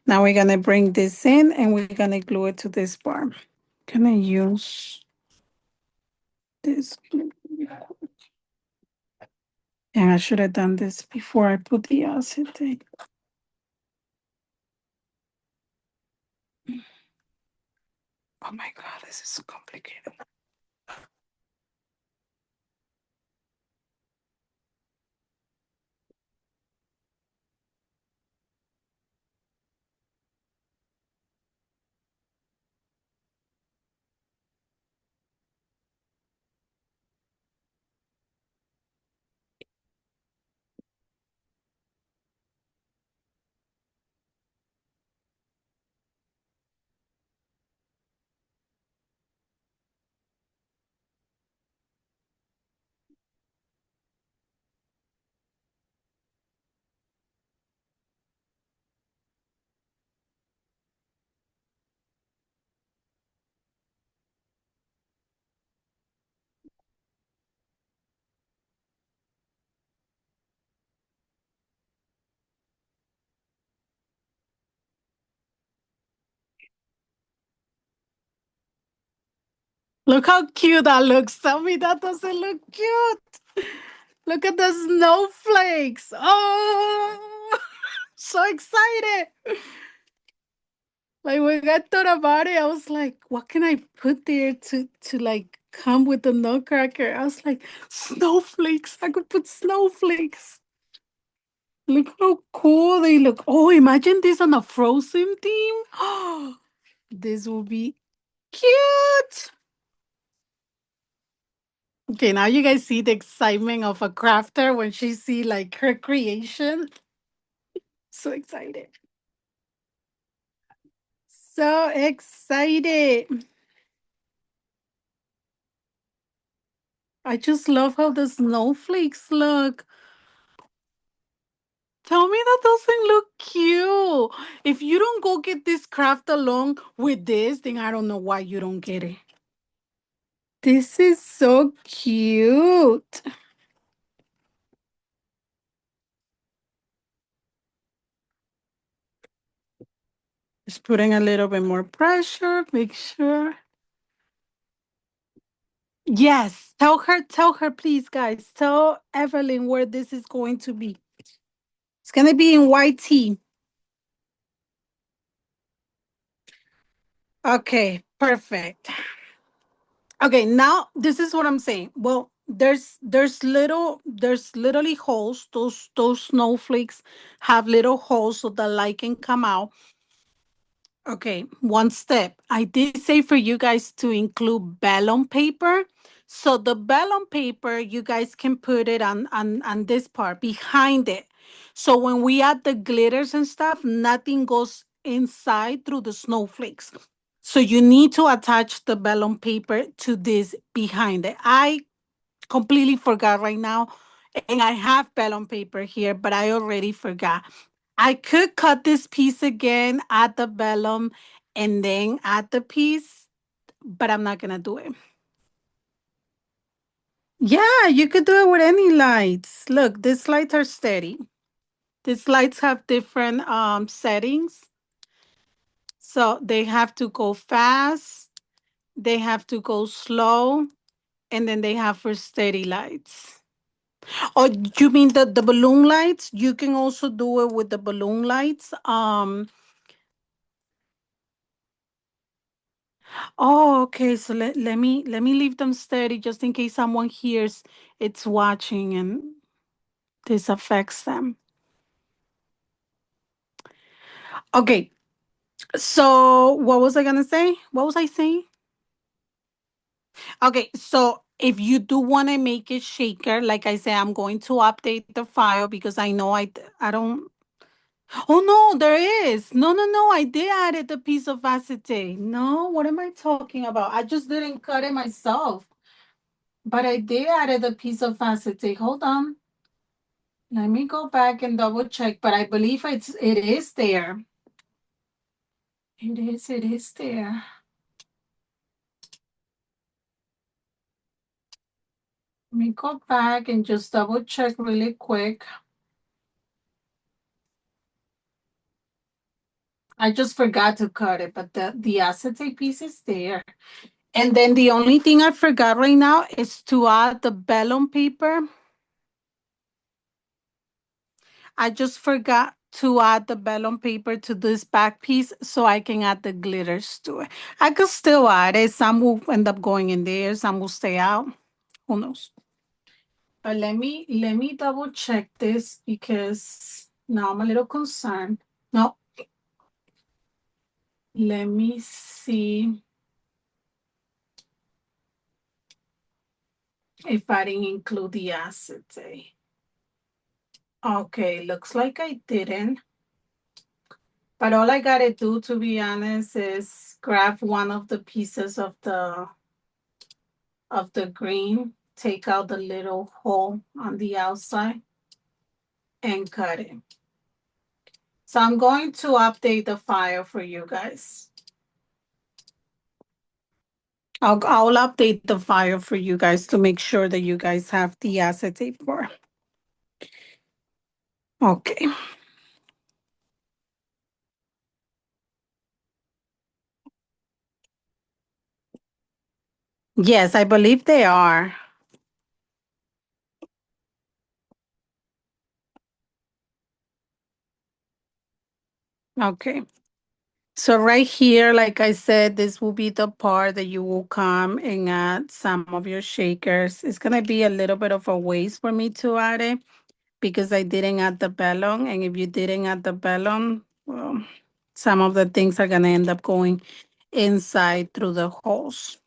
Now we're gonna bring this in and we're gonna glue it to this bar. Gonna use this glue. And I should have done this before I put the acid thing. Oh my God, this is so complicated. Look how cute that looks. Tell me that doesn't look cute. Look at the snowflakes. Oh, so excited. Like when I thought about it, I was like, what can I put there to like come with the nutcracker? I was like, snowflakes. I could put snowflakes. Look how cool they look. Oh, imagine this on a frozen theme. Oh, this will be cute. Okay, now you guys see the excitement of a crafter when she see like her creation. So excited. So excited. I just love how the snowflakes look. Tell me that doesn't look cute. If you don't go get this craft along with this, then I don't know why you don't get it. This is so cute. Just putting a little bit more pressure, make sure. Yes, tell her, please, guys. Tell Evelyn where this is going to be. It's going to be in white tea. Okay, perfect. Okay, now this is what I'm saying. Well, there's literally holes. Those snowflakes have little holes so the light can come out. Okay, one step. I did say for you guys to include vellum paper. So the vellum paper, you guys can put it on this part behind it. So when we add the glitters and stuff, nothing goes inside through the snowflakes. So you need to attach the vellum paper to this behind it. I completely forgot right now, and I have vellum paper here, but I already forgot. I could cut this piece again, add the vellum, and then add the piece, but I'm not gonna do it. Yeah, you could do it with any lights. Look, these lights are steady. These lights have different settings. So they have to go fast, they have to go slow, and then they have for steady lights. Oh, you mean the balloon lights? You can also do it with the balloon lights. Oh, okay. So let me leave them steady just in case someone hears it's watching and this affects them. Okay. So what was I gonna say? What was I saying? Okay, so If you do want to make it shaker, like I said, I'm going to update the file because I know I don't. Oh no, there is. No, no, no. I did add the piece of acetate. No, what am I talking about? I just didn't cut it myself. But I did add a piece of acetate. Hold on. Let me go back and double check. But I believe it is there. It is there. Let me go back and just double check really quick. I just forgot to cut it, but the acetate piece is there. And then the only thing I forgot right now is to add the vellum paper. I just forgot to add the vellum paper to this back piece so I can add the glitters to it. I could still add it. Some will end up going in there, some will stay out. Who knows? But let me double check this because now I'm a little concerned. No, let me see if I didn't include the acetate. Okay, looks like I didn't. But all I gotta do, to be honest, is grab one of the pieces of the green, take out the little hole on the outside, and cut it. So I'm going to update the file for you guys. I'll update the file for you guys to make sure that you guys have the acetate for. Okay. Yes, I believe they are. Okay. So right here, like I said, this will be the part that you will come and add some of your shakers. It's gonna be a little bit of a waste for me to add it because I didn't add the vellum. And if you didn't add the vellum, well, some of the things are gonna end up going inside through the holes.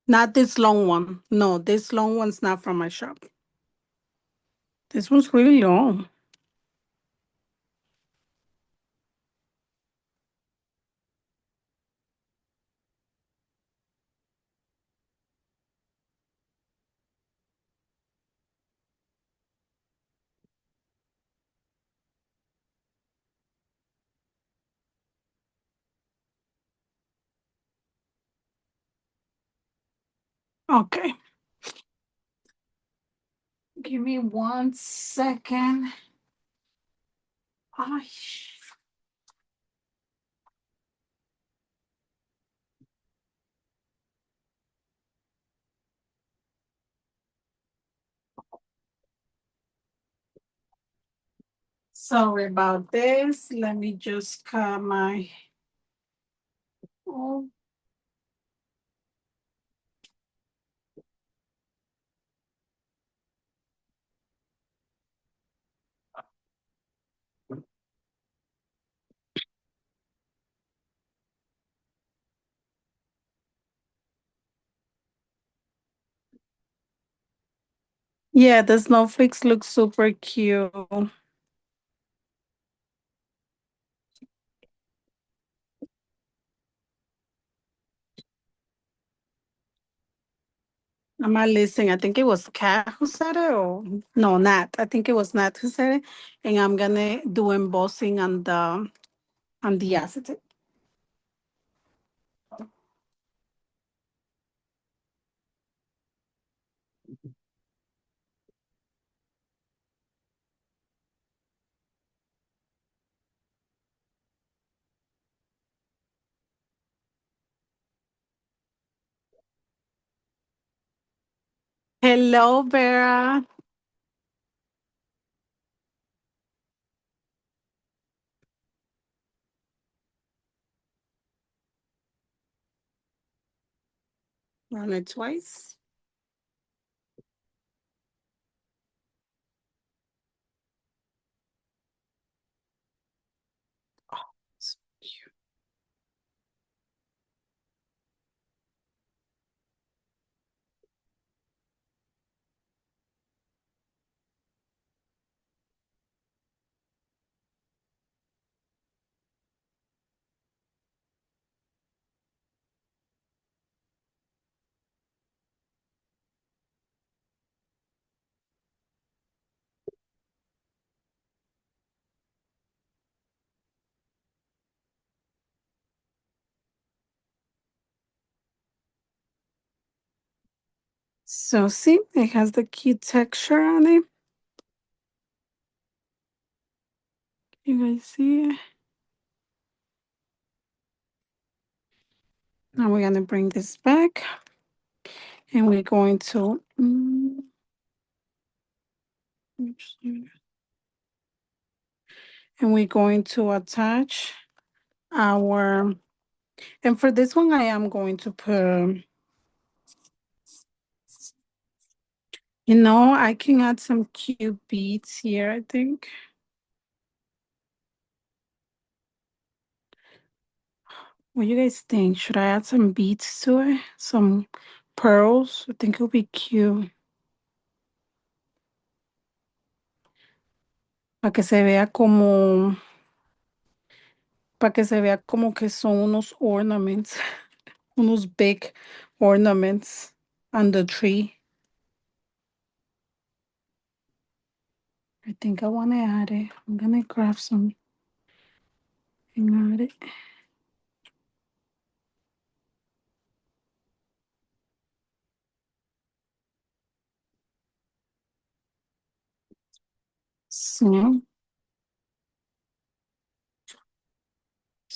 Not this long one. No, this long one's not from my shop. This one's really long. Okay. Give me 1 second. Ay. Sorry about this. Let me just cut my. Oh. Yeah, the snowflakes look super cute. I'm not listening. I think it was Kat who said it, or no, Nat. I think it was Nat who said it. And I'm gonna do embossing on the acetate. Hello, Vera. Run it twice. So see, it has the cute texture on it. You guys see it? Now we're gonna bring this back and we're going to and we're going to attach our, and for this one I am going to put, I can add some cute beads here, I think. What do you guys think? Should I add some beads to it? Some pearls? I think it'll be cute. Para que se vea como, para que se vea como que son unos ornaments, unos big ornaments on the tree. I think I want to add it. I'm gonna grab some and add it. So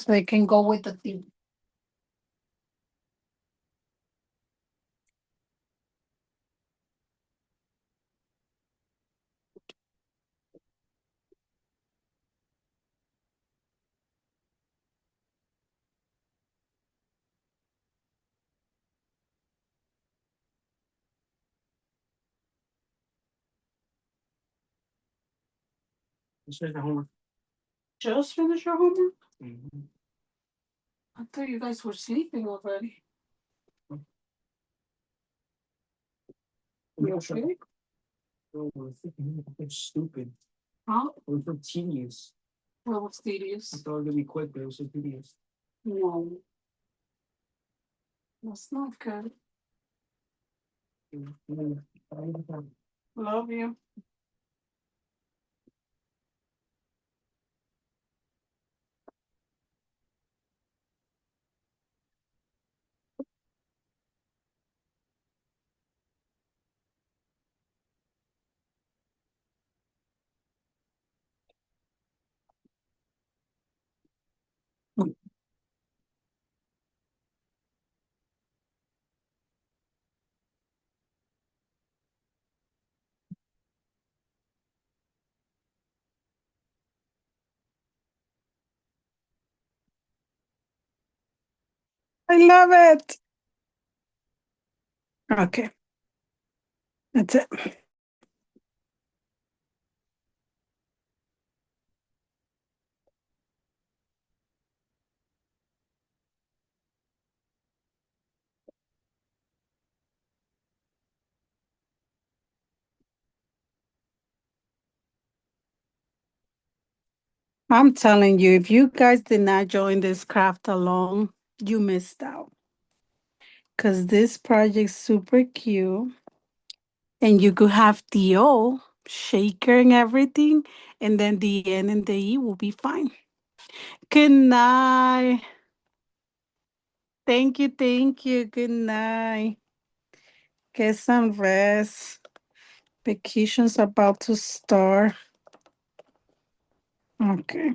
they can go with the theme. Just finish your homework? I thought you guys were sleeping already. You okay? It's stupid. Huh? It was so tedious. What was tedious? I thought it was gonna be quick, but it was so tedious. No, that's not good. Love you. I love it. Okay, that's it. I'm telling you, if you guys did not join this craft along, you missed out. Because this project's super cute. And you could have the O, shaker and everything. And then the N and the E will be fine. Good night. Thank you. Thank you. Good night. Get some rest. Vacation's about to start. Okay.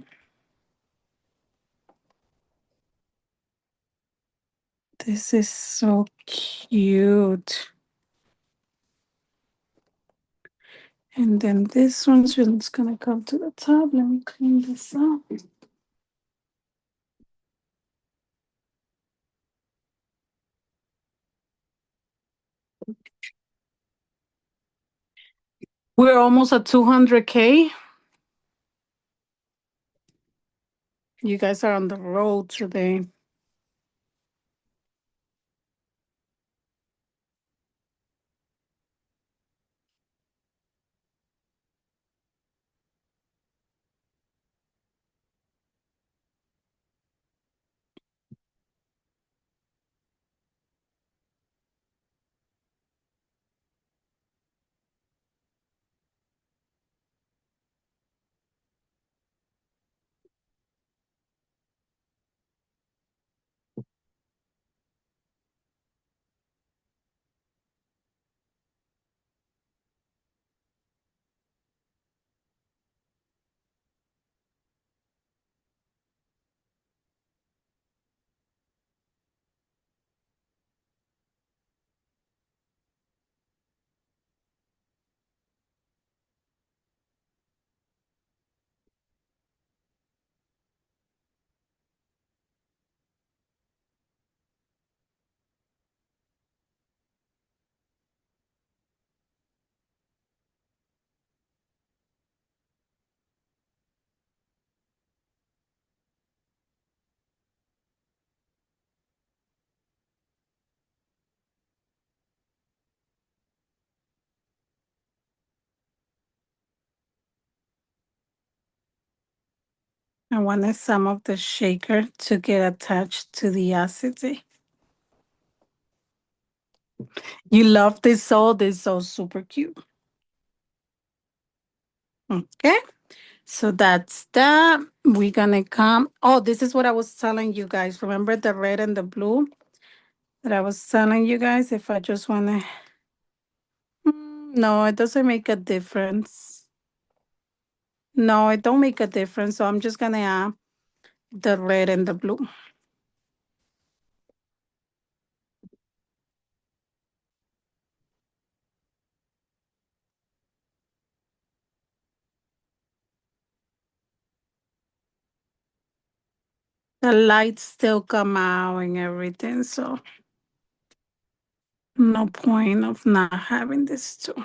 This is so cute. And then this one's just gonna come to the top. Let me clean this up. We're almost at 200K. You guys are on the road today. I wanted some of the shaker to get attached to the acetate. You love this soul. This soul super cute. Okay. So that's that. We're gonna come. Oh, this is what I was telling you guys. Remember the red and the blue that I was telling you guys? If I just wanna, no, it doesn't make a difference. No, it don't make a difference. So I'm just gonna add the red and the blue. The lights still come out and everything. So no point of not having this too.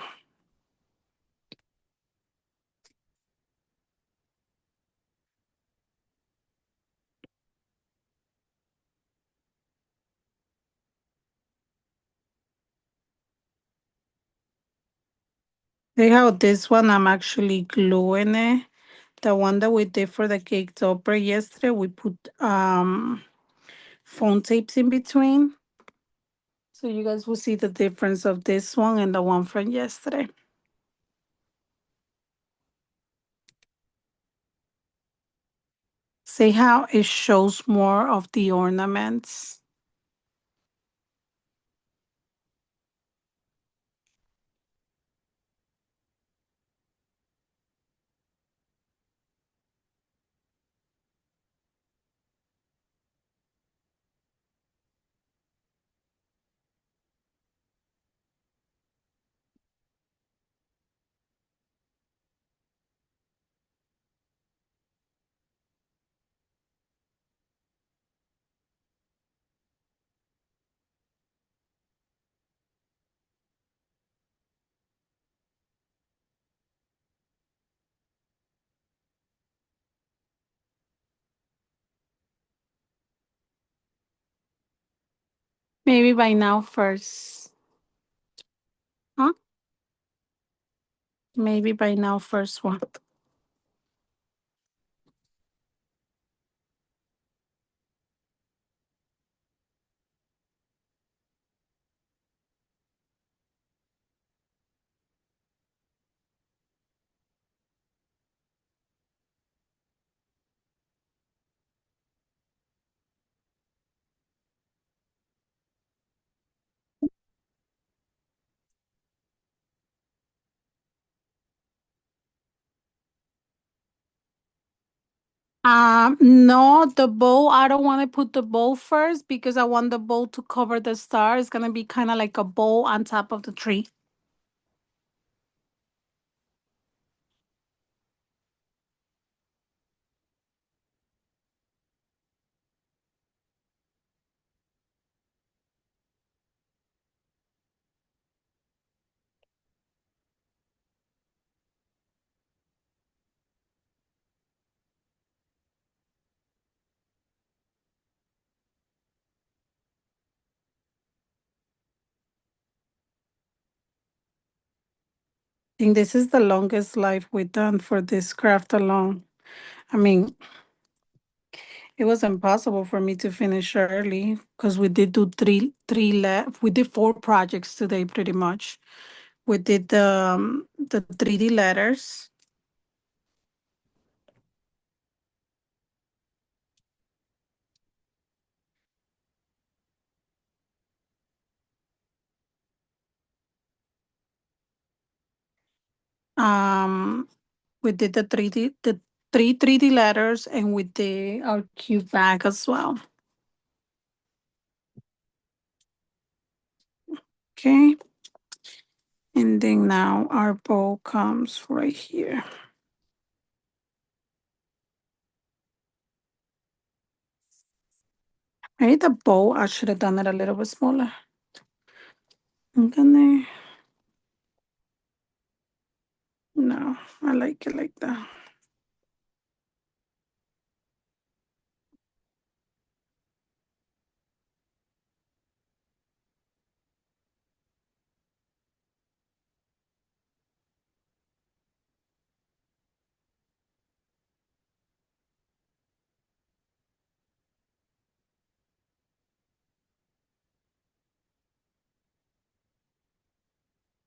See how this one I'm actually gluing it. The one that we did for the cake topper yesterday, we put phone tapes in between. So you guys will see the difference of this one and the one from yesterday. See how it shows more of the ornaments. Maybe by now first. Huh? Maybe by now first one. No, the bow, I don't want to put the bow first because I want the bow to cover the star. It's gonna be kind of like a bow on top of the tree. I think this is the longest life we've done for this craft alone. I mean, it was impossible for me to finish early because we did do we did four projects today pretty much. We did the 3D letters. Um we did the three 3D letters and we did our cute bag as well. Okay. And then now our bow comes right here. Maybe the bow, I should have done it a little bit smaller. I'm gonna, no, I like it like that.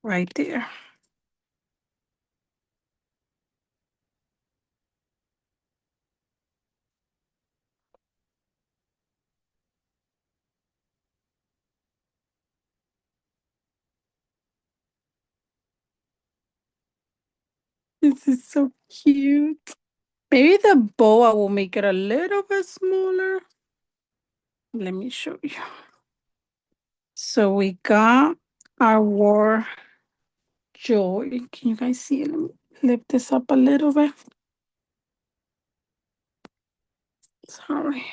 right there. This is so cute. Maybe the bow, I will make it a little bit smaller. Let me show you. So we got our war joy. Can you guys see it? Let me lift this up a little bit. Sorry.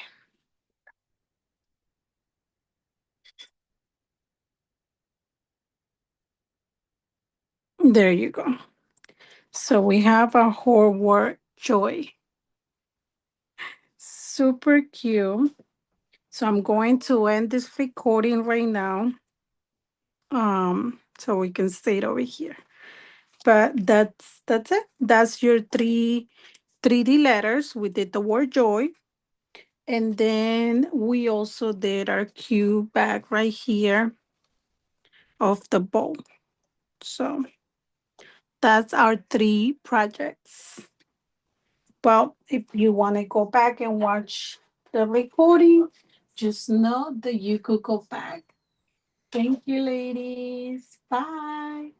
There you go. So we have our whole war joy. Super cute. So I'm going to end this recording right now. So we can stay over here. But that's it. That's your three 3D letters. We did the word joy. And then we also did our cube bag right here of the bowl. So that's our three projects. Well, if you want to go back and watch the recording, just know that you could go back. Thank you, ladies. Bye.